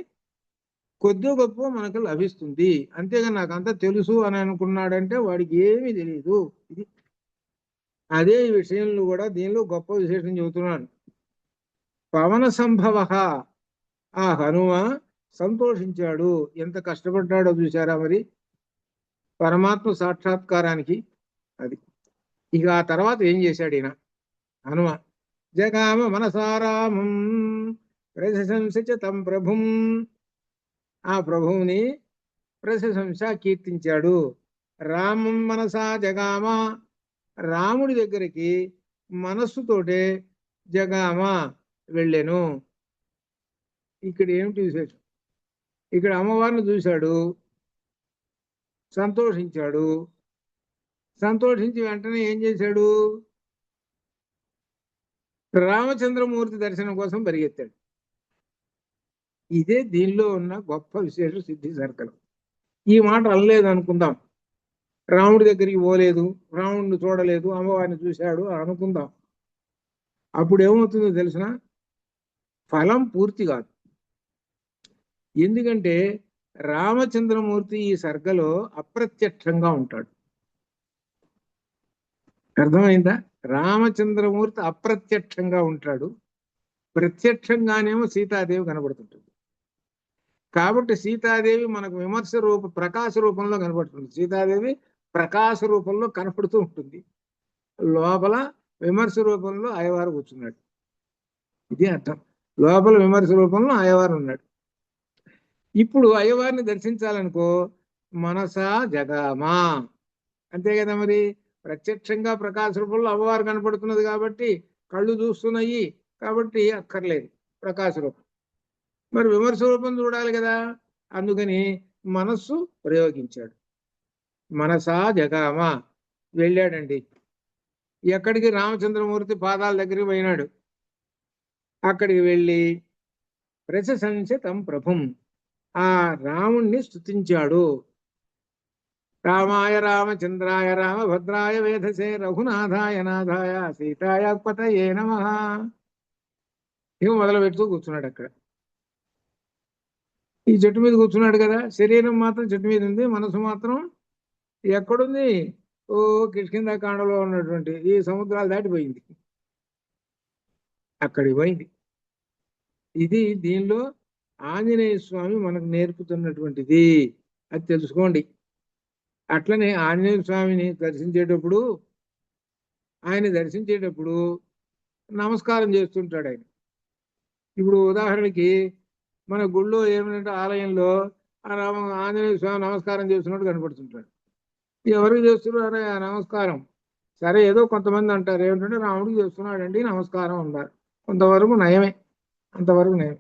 కొద్ది గొప్ప మనకు లభిస్తుంది. అంతేగాని నాకు అంతా తెలుసు అని అనుకున్నాడంటే వాడికి ఏమీ తెలియదు. ఇది అదే ఈ విషయంలో కూడా దీనిలో గొప్ప విశేషం చెబుతున్నాను. పవన సంభవ, ఆ హనుమ సంతోషించాడు. ఎంత కష్టపడ్డాడో చూశారా మరి పరమాత్మ సాక్షాత్కారానికి. అది ఇక ఆ తర్వాత ఏం చేశాడు ఈయన హనుమ? జగామ మనసారామం ప్రశంస తం ప్రభుం, ఆ ప్రభువుని ప్రశంస కీర్తించాడు. రామం మనసా జగామ, రాముడి దగ్గరికి మనస్సుతోటే జగామ వెళ్ళాను. ఇక్కడ ఏమిటి విశేషం? ఇక్కడ అమ్మవారిని చూశాడు, సంతోషించాడు. సంతోషించి వెంటనే ఏం చేశాడు? రామచంద్రమూర్తి దర్శనం కోసం పరిగెత్తాడు. ఇదే దీనిలో ఉన్న గొప్ప విశేష సిద్ధి సర్కలం. ఈ మాట అనలేదు అనుకుందాం, రాముడి దగ్గరికి పోలేదు, రాముడిని చూడలేదు, అమ్మవారిని చూశాడు అనుకుందాం. అప్పుడు ఏమవుతుందో తెలిసిన ఫలం పూర్తి కాదు. ఎందుకంటే రామచంద్రమూర్తి ఈ సర్గలో అప్రత్యక్షంగా ఉంటాడు. అర్థమైందా? రామచంద్రమూర్తి అప్రత్యక్షంగా ఉంటాడు, ప్రత్యక్షంగానేమో సీతాదేవి కనబడుతుంటుంది. కాబట్టి సీతాదేవి మనకు విమర్శ ప్రకాశ రూపంలో కనబడుతుంది. సీతాదేవి ప్రకాశ రూపంలో కనపడుతూ ఉంటుంది, లోపల విమర్శ రూపంలో అయ్యవారు కూర్చున్నాడు. ఇది అర్థం. లోపల విమర్శ రూపంలో అయ్యవారు ఉన్నాడు. ఇప్పుడు అయ్యవారిని దర్శించాలనుకో మనసా జగామా, అంతే కదా మరి. ప్రత్యక్షంగా ప్రకాశ రూపంలో అమ్మవారు కనపడుతున్నది కాబట్టి కళ్ళు చూస్తున్నాయి కాబట్టి అక్కర్లేదు ప్రకాశ రూపం. మరి విమర్శ రూపం చూడాలి కదా, అందుకని మనస్సు ప్రయోగించాడు. మనసా జగామ వెళ్ళాడండి. ఎక్కడికి? రామచంద్రమూర్తి పాదాల దగ్గరికి పోయినాడు. అక్కడికి వెళ్ళి ప్రశంస తం ప్రభుం, ఆ రాముణ్ణి స్తుతించాడు. రామాయ రామచంద్రాయ రామభద్రాయ వేధసే రఘునాథాయ నాథాయ సీతాయ పతయే నమః. ఇక మొదలు పెడుతూ కూర్చున్నాడు అక్కడ. ఈ చెట్టు మీద కూర్చున్నాడు కదా, శరీరం మాత్రం చెట్టు మీద ఉంది, మనసు మాత్రం ఎక్కడుంది? ఓ కిష్కింధాకాండలో ఉన్నటువంటి ఈ సముద్రాలు దాటిపోయింది, అక్కడికి పోయింది. ఇది దీనిలో ఆంజనేయ స్వామి మనకు నేర్పుతున్నటువంటిది, అది తెలుసుకోండి. అట్లనే ఆంజనేయ స్వామిని దర్శించేటప్పుడు నమస్కారం చేస్తుంటాడు ఆయన. ఇప్పుడు ఉదాహరణకి మన గుళ్ళో ఏమిటంటే ఆలయంలో ఆంజనేయ స్వామి నమస్కారం చేస్తున్నట్టు కనపడుతుంటాడు. ఎవరికి చేస్తున్నారే ఆ నమస్కారం? సరే, ఏదో కొంతమంది అంటారు ఏమిటంటే రాముడికి చేస్తున్నాడండి నమస్కారం అన్నారు, కొంతవరకు నయమే, అంతవరకు నయమే.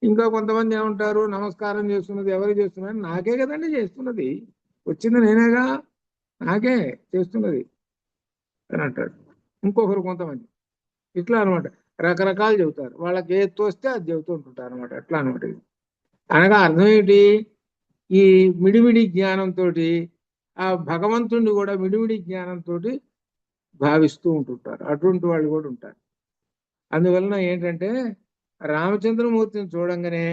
ఇంకా కొంతమంది ఏమంటారు, నమస్కారం చేస్తున్నది ఎవరికి చేస్తున్నారు? నాకే కదండి చేస్తున్నది, వచ్చింది నేనేగా, నాకే చేస్తున్నది. అని అంటాడు. ఇంకొకరు కొంతమంది ఇట్లా అనమాట రకరకాలు చెబుతారు. వాళ్ళకి ఏది తోస్తే అది చెబుతూ ఉంటుంటారు అనమాట. అట్లా అనమాట. అనగా అర్థం ఏంటి? ఈ మిడిమిడి జ్ఞానంతో ఆ భగవంతుణ్ణి కూడా మిడిమిడి జ్ఞానంతో భావిస్తూ ఉంటుంటారు. అటువంటి వాళ్ళు కూడా ఉంటారు. అందువలన ఏంటంటే రామచంద్రమూర్తిని చూడంగానే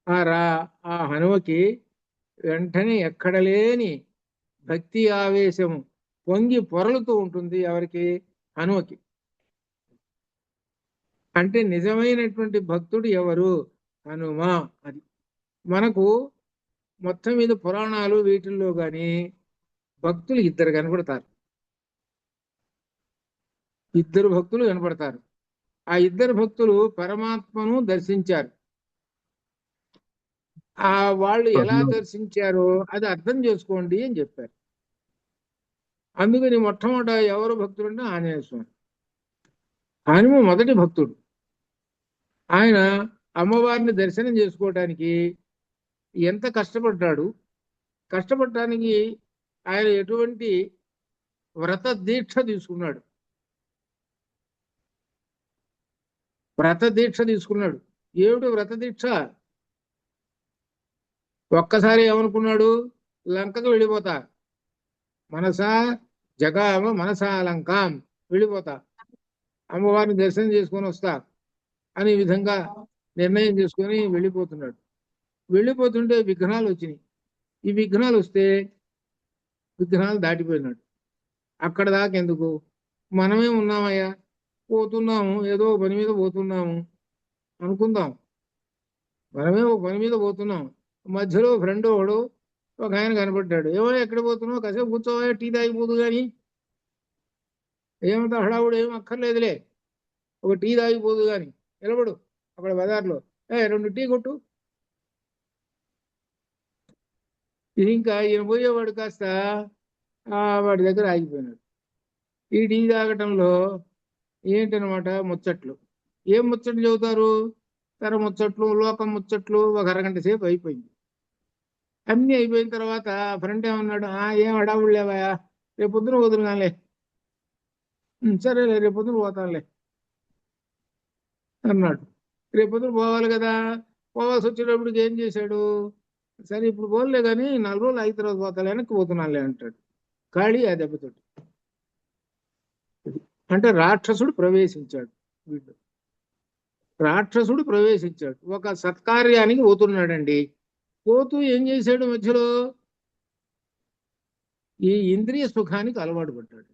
ఆ రా ఆ హనుమకి వెంటనే ఎక్కడ లేని భక్తి ఆవేశం పొంగి పొరలుతూ ఉంటుంది. ఎవరికి? హనుమకి. అంటే నిజమైనటువంటి భక్తుడు ఎవరు? హనుమ. అది మనకు మొత్తం మీద పురాణాలు వీటిల్లో కానీ భక్తులు ఇద్దరు కనపడతారు. ఇద్దరు భక్తులు కనపడతారు. ఆ ఇద్దరు భక్తులు పరమాత్మను దర్శించారు. ఆ వాళ్ళు ఎలా దర్శించారో అది అర్థం చేసుకోండి అని చెప్పారు. అందుకని మొట్టమొదట ఎవరు భక్తుడు అంటే ఆంజనేయ స్వామి. హనుమ మొదటి భక్తుడు. ఆయన అమ్మవారిని దర్శనం చేసుకోవటానికి ఎంత కష్టపడ్డాడు. కష్టపడటానికి ఆయన ఎటువంటి వ్రత దీక్ష తీసుకున్నాడు. వ్రత దీక్ష తీసుకున్నాడు. ఏమిటి వ్రత దీక్ష? ఒక్కసారి ఏమనుకున్నాడు? లంకకు వెళ్ళిపోతా, మనసా జగామ మనసా లంకాం, వెళ్ళిపోతా, అమ్మవారిని దర్శనం చేసుకొని వస్తా అనే విధంగా నిర్ణయం చేసుకొని వెళ్ళిపోతున్నాడు. వెళ్ళిపోతుంటే విఘ్నాలు వచ్చినాయి. ఈ విఘ్నాలు వస్తే విఘ్నాలు దాటిపోయినాడు. అక్కడ దాకా ఎందుకు, మనమే ఉన్నామయ్యా, పోతున్నాము, ఏదో పని మీద పోతున్నాము అనుకుందాం. మనమే ఒక పని మీద పోతున్నాం. మధ్యలో ఫ్రెండ్ ఒకడు ఒక ఆయన కనపడ్డాడు. ఏమో ఎక్కడ పోతున్నావు, కాసేపు కూర్చోవా, టీ తాగిపోదు కానీ, ఏమంత హడావుడు ఏం అక్కర్లేదులే, ఒక టీ తాగిపోదు కానీ, నిలబడు అక్కడ బజార్లో, రెండు టీ కొట్టు. ఇది ఇంకా ఈయన పోయేవాడు కాస్త వాడి దగ్గర ఆగిపోయినాడు. ఈ టీ తాగటంలో ఏంటనమాట ముచ్చట్లు. ఏం ముచ్చట్లు చెబుతారు? తర ముచ్చట్లు, లోకం ముచ్చట్లు. ఒక అరగంట సేపు అయిపోయింది. అన్నీ అయిపోయిన తర్వాత ఫ్రెండ్ ఏమన్నాడు? ఏం హడావుడు లేవా, రేపు పొద్దున వదులుగానే. సరేలే, రేపు పొద్దున పోతానులే అన్నాడు. రేపు పొద్దున పోవాలి కదా. పోవాల్సి వచ్చేటప్పటికి ఏం చేశాడు? సరే ఇప్పుడు పోలే కానీ 4 రోజులు అయిన తర్వాత పోతాను, వెనక్కి పోతున్నానులే అంటాడు. ఖాళీ ఆ దెబ్బతోటి. అంటే రాక్షసుడు ప్రవేశించాడు. వీడు రాక్షసుడు ప్రవేశించాడు. ఒక సత్కార్యానికి పోతున్నాడండి. పోతూ ఏం చేశాడు? మధ్యలో ఈ ఇంద్రియ సుఖానికి అలవాటు పడ్డాడు.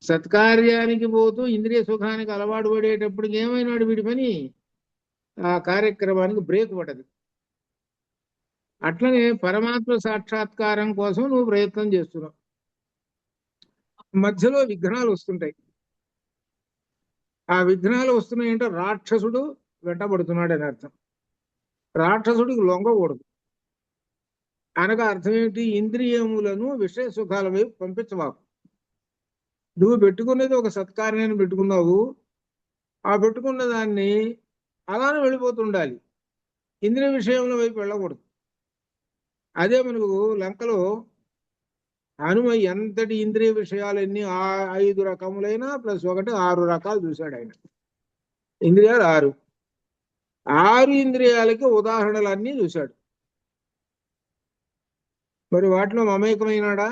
సత్కార్యానికి పోతూ ఇంద్రియ సుఖానికి అలవాటు పడేటప్పటికి ఏమైనాడు? వీడి పని ఆ కార్యక్రమానికి బ్రేక్ పడదు. అట్లనే పరమాత్మ సాక్షాత్కారం కోసం నువ్వు ప్రయత్నం చేస్తున్నావు, మధ్యలో విఘ్నాలు వస్తుంటాయి. ఆ విఘ్నాలు వస్తున్నాయంటే రాక్షసుడు వెంటబడుతున్నాడు అని అర్థం. రాక్షసుడికి లొంగకూడదు. అనగా అర్థం ఏంటి? ఇంద్రియములను విషయ సుఖాల వైపు పంపించవాకు. నువ్వు పెట్టుకునేది ఒక సత్కార్యాన్ని పెట్టుకున్నావు. ఆ పెట్టుకున్న దాన్ని అలానే వెళ్ళిపోతుండాలి. ఇంద్రియ విషయముల వైపు వెళ్ళకూడదు. అదే మనకు లంకలో హనుమ ఎంతటి ఇంద్రియ విషయాలన్నీ 5 రకములైన ప్లస్ 1 6 రకాలు చూశాడు ఆయన. ఇంద్రియాలు 6. 6 ఇంద్రియాలకి ఉదాహరణలన్నీ చూశాడు. మరి వాటిలో మమేకమైనాడా?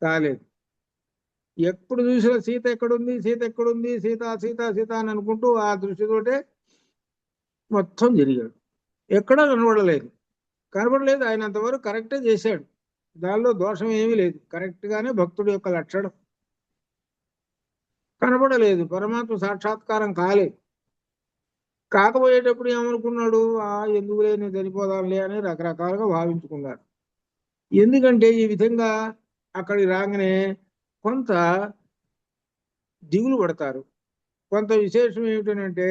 కాలేదు. ఎప్పుడు చూసినా సీత ఎక్కడుంది, సీత ఎక్కడుంది, సీత సీత సీత అని అనుకుంటూ ఆ దృష్టితోటే మొత్తం జరిగాడు. ఎక్కడా కనబడలేదు. ఆయన అంతవరకు కరెక్టే చేశాడు. దానిలో దోషం ఏమీ లేదు. కరెక్ట్ గానే భక్తుడి యొక్క లక్షణం. కనబడలేదు, పరమాత్మ సాక్షాత్కారం కాలేదు. కాకపోయేటప్పుడు ఏమనుకున్నాడు? ఎందుకు లేని చనిపోదాంలే అని రకరకాలుగా భావించుకున్నాడు. ఎందుకంటే ఈ విధంగా అక్కడికి రాగానే కొంత దిగులు పడతారు. కొంత విశేషం ఏమిటంటే,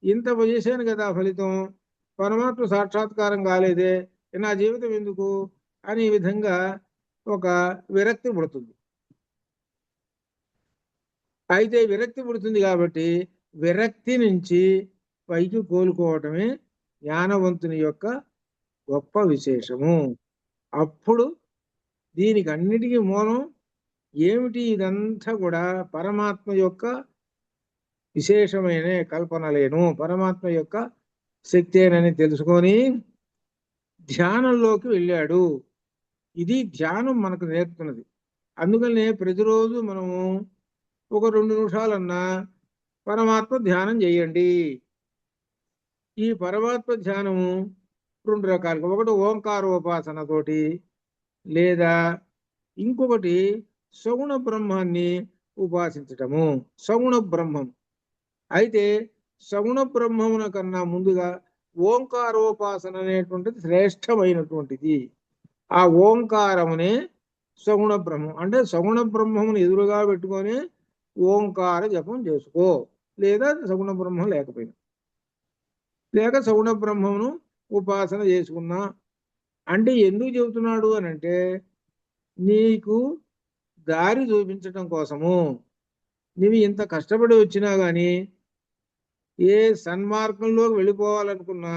ఇంత చేశాను కదా ఫలితం, పరమాత్మ సాక్షాత్కారం కాలేదే, నా జీవితం ఎందుకు అనే విధంగా ఒక విరక్తి పుడుతుంది. అయితే విరక్తి పుడుతుంది కాబట్టి విరక్తి నుంచి పైకి కోలుకోవటమే జ్ఞానవంతుని యొక్క గొప్ప విశేషము. అప్పుడు దీనికి అన్నిటికీ మూలం ఏమిటి? ఇదంతా కూడా పరమాత్మ యొక్క విశేషమైన కల్పనలేను, పరమాత్మ యొక్క శక్తేనని తెలుసుకొని ధ్యానంలోకి వెళ్ళాడు. ఇది ధ్యానం మనకు నేర్పుతున్నది. అందుకనే ప్రతిరోజు మనము ఒక 2 నిమిషాలన్నా పరమాత్మ ధ్యానం చేయండి. ఈ పరమాత్మ ధ్యానము 2 రకాలుగా, ఒకటి ఓంకారోపాసనతోటి, లేదా ఇంకొకటి సగుణ బ్రహ్మాన్ని ఉపాసించటము. సగుణ బ్రహ్మం అయితే సగుణ బ్రహ్మమున కన్నా ముందుగా ఓంకారోపాసన అనేటువంటిది శ్రేష్టమైనటువంటిది. ఆ ఓంకారమునే సగుణ బ్రహ్మం అంటే సగుణ బ్రహ్మమును ఎదురుగా పెట్టుకొని ఓంకార జపం చేసుకో, లేదా సగుణ బ్రహ్మం లేకపోయినా, లేక సగుణ బ్రహ్మమును ఉపాసన చేసుకున్నా. అంటే ఎందుకు చెబుతున్నాడు అని అంటే నీకు దారి చూపించటం కోసము. నీవు ఇంత కష్టపడి వచ్చినా కానీ ఏ సన్మార్గంలోకి వెళ్ళిపోవాలనుకున్నా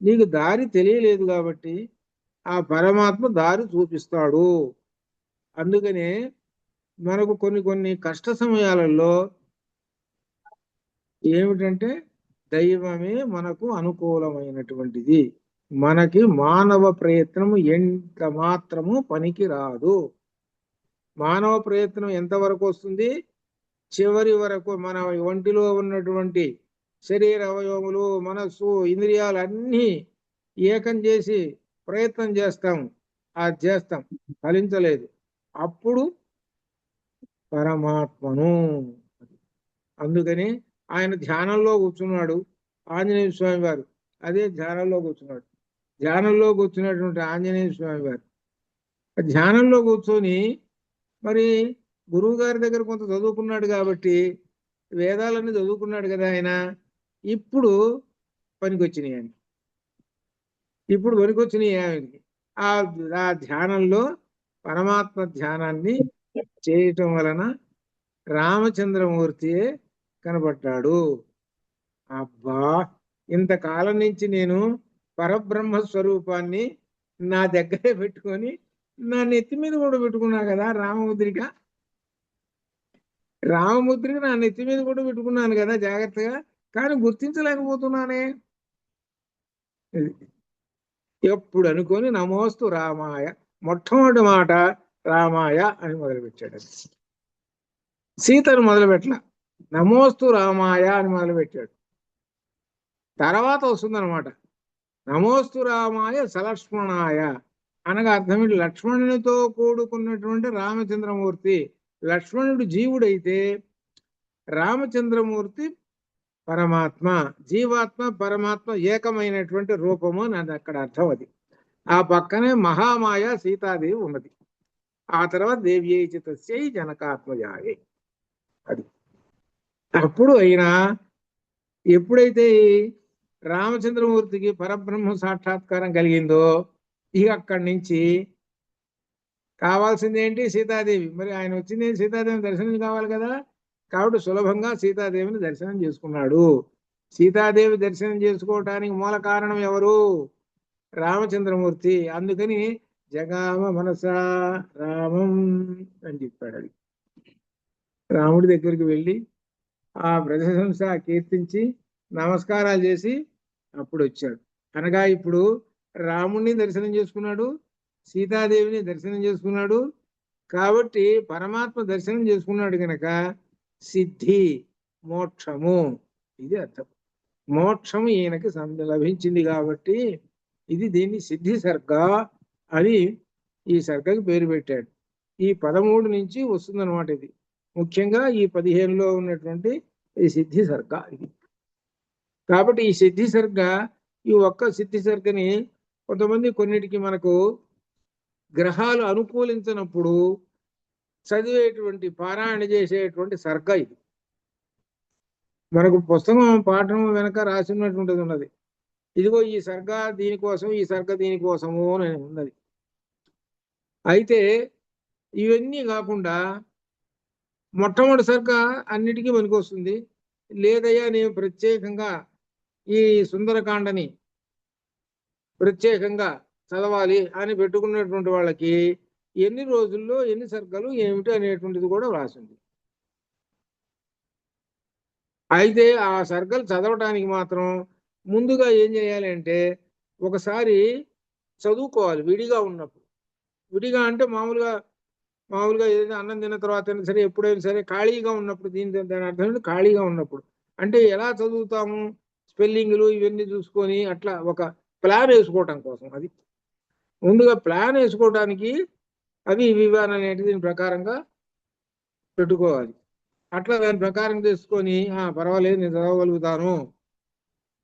నీకు దారి తెలియలేదు కాబట్టి ఆ పరమాత్మ దారి చూపిస్తాడు. అందుకనే మనకు కొన్ని కష్ట సమయాలలో ఏమిటంటే దైవమే మనకు అనుకూలమైనటువంటిది. మనకి మానవ ప్రయత్నము ఎంత మాత్రము పనికి రాదు. మానవ ప్రయత్నం ఎంతవరకు వస్తుంది? చివరి వరకు మన ఒంటిలో ఉన్నటువంటి శరీర అవయవములు, మనస్సు, ఇంద్రియాలు అన్నీ ఏకం చేసి ప్రయత్నం చేస్తాం, అది చేస్తాం, ఫలించలేదు. అప్పుడు పరమాత్మను. అందుకని ఆయన ధ్యానంలో కూర్చున్నాడు. ఆంజనేయ స్వామి వారు అదే ధ్యానంలో కూర్చున్నాడు. ధ్యానంలో కూర్చున్నటువంటి ఆంజనేయ స్వామి వారు ధ్యానంలో కూర్చొని మరి గురువు గారి దగ్గర కొంత చదువుకున్నాడు కాబట్టి వేదాలన్నీ చదువుకున్నాడు కదా ఆయన. ఇప్పుడు పనికొచ్చినాయి ఆయన, ఇప్పుడు పనికొచ్చినాయి ఆయనకి. ఆ ధ్యానంలో పరమాత్మ ధ్యానాన్ని చేయటం వలన రామచంద్రమూర్తియే కనబడ్డాడు. అబ్బా, ఇంతకాలం నుంచి నేను పరబ్రహ్మ స్వరూపాన్ని నా దగ్గరే పెట్టుకొని నా నెత్తి మీద కూడా పెట్టుకున్నా కదా రామముద్రిక. రామముద్రిక నా నెత్తి మీద కూడా పెట్టుకున్నాను కదా జాగ్రత్తగా, కానీ గుర్తించలేకపోతున్నానే. ఎప్పుడు అనుకొని నమోస్తు రామాయ, మొట్టమొదటి మాట రామాయ అని మొదలుపెట్టాడు. సీతను మొదలుపెట్టల, నమోస్తు రామాయ అని మొదలుపెట్టాడు. తర్వాత వస్తుందన్నమాట నమోస్తు రామాయ సలక్ష్మణాయ అనగా అర్థం ఏంటి? లక్ష్మణునితో కూడుకున్నటువంటి రామచంద్రమూర్తి. లక్ష్మణుడు జీవుడైతే రామచంద్రమూర్తి పరమాత్మ, జీవాత్మ పరమాత్మ ఏకమైనటువంటి రూపము అని అక్కడ అర్థం. అది ఆ పక్కనే మహామాయ సీతాదేవి ఉన్నది. ఆ తర్వాత దేవ్యై చితస్యై జనకాత్మజాయే. అది అప్పుడు అయినా ఎప్పుడైతే రామచంద్రమూర్తికి పరబ్రహ్మ సాక్షాత్కారం కలిగిందో ఇక అక్కడి నుంచి కావాల్సింది ఏంటి? సీతాదేవి. మరి ఆయన వచ్చింది సీతాదేవిని దర్శనం కావాలి కదా, కాబట్టి సులభంగా సీతాదేవిని దర్శనం చేసుకున్నాడు. సీతాదేవి దర్శనం చేసుకోవటానికి మూల కారణం ఎవరు? రామచంద్రమూర్తి. అందుకని జగామ మనసా రామం అని చెప్పాడు. అది రాముడి దగ్గరికి వెళ్ళి ఆ ప్రశంస కీర్తించి నమస్కారాలు చేసి అప్పుడు వచ్చాడు. అనగా ఇప్పుడు రాముణ్ణి దర్శనం చేసుకున్నాడు, సీతాదేవిని దర్శనం చేసుకున్నాడు. కాబట్టి పరమాత్మ దర్శనం చేసుకున్నాడు కనుక సిద్ధి, మోక్షము, ఇది అర్థం. మోక్షము ఈయనకి లభించింది కాబట్టి ఇది దీన్ని సిద్ధి సర్గ అని ఈ సర్గకి పేరు పెట్టాడు. ఈ 13 నుంచి వస్తుందన్నమాట. ఇది ముఖ్యంగా ఈ 15లో ఉన్నటువంటి ఈ సిద్ధి సర్గ ఇది. కాబట్టి ఈ సిద్ధి సర్గ, ఈ ఒక్క సిద్ధి సర్గని కొంతమంది కొన్నిటికి మనకు గ్రహాలు అనుకూలించినప్పుడు చదివేటువంటి పారాయణ చేసేటువంటి సర్గ ఇది. మనకు పుస్తకం పాఠం వెనక రాసినటువంటిది ఉన్నది. ఇదిగో ఈ సర్గ దీనికోసం, ఈ సర్గ దీనికోసము అని ఉన్నది. అయితే ఇవన్నీ కాకుండా మొట్టమొదటి సర్గ అన్నిటికీ పనికొస్తుంది. లేదయ్యా నేను ప్రత్యేకంగా ఈ సుందరకాండని ప్రత్యేకంగా చదవాలి అని పెట్టుకున్నటువంటి వాళ్ళకి ఎన్ని రోజుల్లో ఎన్ని సర్గలు ఏమిటి అనేటువంటిది కూడా రాసింది. అయితే ఆ సర్గలు చదవటానికి మాత్రం ముందుగా ఏం చేయాలి అంటే ఒకసారి చదువుకోవాలి విడిగా ఉన్నప్పుడు. విడిగా అంటే మామూలుగా ఏదైనా అన్నం తిన్న తర్వాత అయినా సరే, ఎప్పుడైనా సరే ఖాళీగా ఉన్నప్పుడు, దాని అర్థం ఏంటి ఖాళీగా ఉన్నప్పుడు అంటే ఎలా చదువుతాము, స్పెల్లింగ్లు ఇవన్నీ చూసుకొని అట్లా ఒక ప్లాన్ వేసుకోవటం కోసం. అది ముందుగా ప్లాన్ వేసుకోవడానికి అవి ఇవి అనేది దీని ప్రకారంగా పెట్టుకోవాలి. అట్లా దాని ప్రకారం తీసుకొని పర్వాలేదు నేను చదవగలుగుతాను,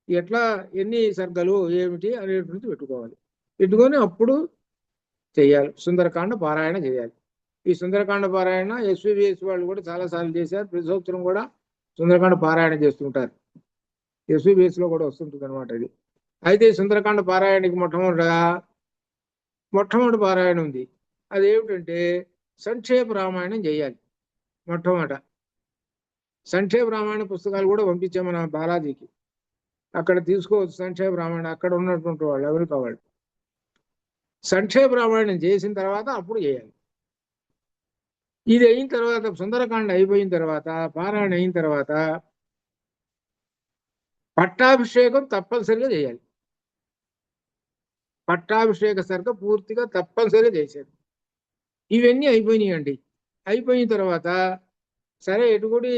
ఎట్లా ఎన్ని సర్గలు ఏమిటి అనేటువంటి పెట్టుకోవాలి. పెట్టుకొని అప్పుడు చెయ్యాలి, సుందరకాండ పారాయణ చేయాలి. ఈ సుందరకాండ పారాయణ ఎస్విబిఎస్ వాళ్ళు కూడా చాలాసార్లు చేశారు. ప్రతి సంవత్సరం కూడా సుందరకాండ పారాయణ చేస్తుంటారు. ఎస్విబిఎస్ లో కూడా వస్తుంటుంది అనమాట ఇది. అయితే సుందరకాండ పారాయణకి మొట్టమొదటి పారాయణ ఉంది. అదేమిటంటే సంక్షేప రామాయణం చేయాలి. మొట్టమొదట సంక్షేప రామాయణ పుస్తకాలు కూడా పంపించాం మన బాలాజీకి. అక్కడ తీసుకోవచ్చు సంక్షేప రామాయణం, అక్కడ ఉన్నటువంటి వాళ్ళు ఎవరు కావాలి. సంక్షేప రామాయణం చేసిన తర్వాత అప్పుడు చేయాలి. ఇది అయిన తర్వాత, సుందరకాండ అయిపోయిన తర్వాత, పారాయణ అయిన తర్వాత పట్టాభిషేకం తప్పనిసరిగా చేయాలి. పట్టాభిషేక సర్గ పూర్తిగా తప్పనిసరిగా చేశారు. ఇవన్నీ అయిపోయినాయండి. అయిపోయిన తర్వాత సరే ఎటుకుడి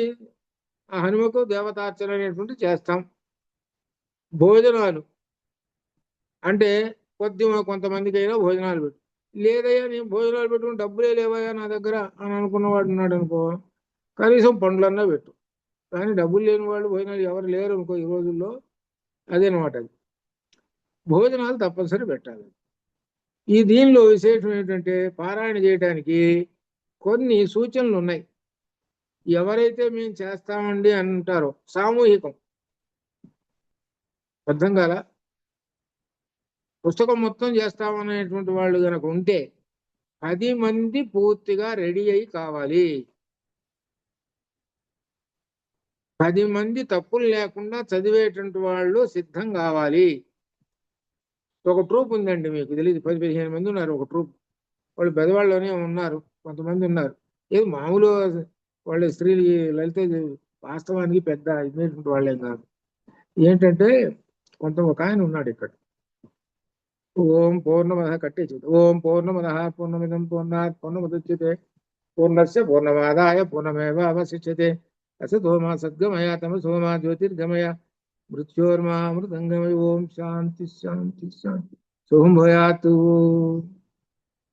ఆ హనుమకు దేవతార్చన అనేటువంటి చేస్తాం. భోజనాలు అంటే కొంతమందికి అయినా భోజనాలు పెట్టు. లేదయ్యా నేను భోజనాలు పెట్టుకుని డబ్బులే లేవయ్యా నా దగ్గర అని అనుకున్నవాడు ఉన్నాడు అనుకో, కనీసం పండ్లన్నా పెట్టు. కానీ డబ్బులు లేని వాళ్ళు భోజనాలు ఎవరు లేరు అనుకో ఈ రోజుల్లో. అదేనమాట అది. భోజనాలు తప్పనిసరి పెట్టాలి. ఈ దీనిలో విశేషం ఏంటంటే పారాయణ చేయడానికి కొన్ని సూచనలు ఉన్నాయి. ఎవరైతే మేము చేస్తామండి అంటారో సామూహికం, అర్థం కాల, పుస్తకం మొత్తం చేస్తామనేటువంటి వాళ్ళు కనుక ఉంటే 10 మంది పూర్తిగా రెడీ అయి కావాలి. 10 మంది తప్పులు లేకుండా చదివేటువంటి వాళ్ళు సిద్ధం కావాలి. ఒక ట్రూప్ ఉందండి, మీకు తెలియదు, 10-15 మంది ఉన్నారు ఒక ట్రూప్. వాళ్ళు పెద్దవాళ్ళలోనే ఉన్నారు, కొంతమంది ఉన్నారు. ఏది మామూలు వాళ్ళు స్త్రీలు లలిత వాస్తవానికి పెద్ద ఇదేటువంటి వాళ్ళేం కాదు. ఏంటంటే ఒక ఆయన ఉన్నాడు ఇక్కడ. ఓం పూర్ణమద కట్టేసి, ఓం పూర్ణమద పూర్ణమిదం పూర్ణాత్ పూర్ణముదచ్యతే పూర్ణస్య పూర్ణమాదాయ పూర్ణమేవ అవశిష్యతే అసతోమా సద్గమయ తమసోమా జ్యోతిర్గమయ మృత్యోర్మా మృతంగమయ. ఓం శాంతి శాంతి శాంతి. శుభం భూయాతు.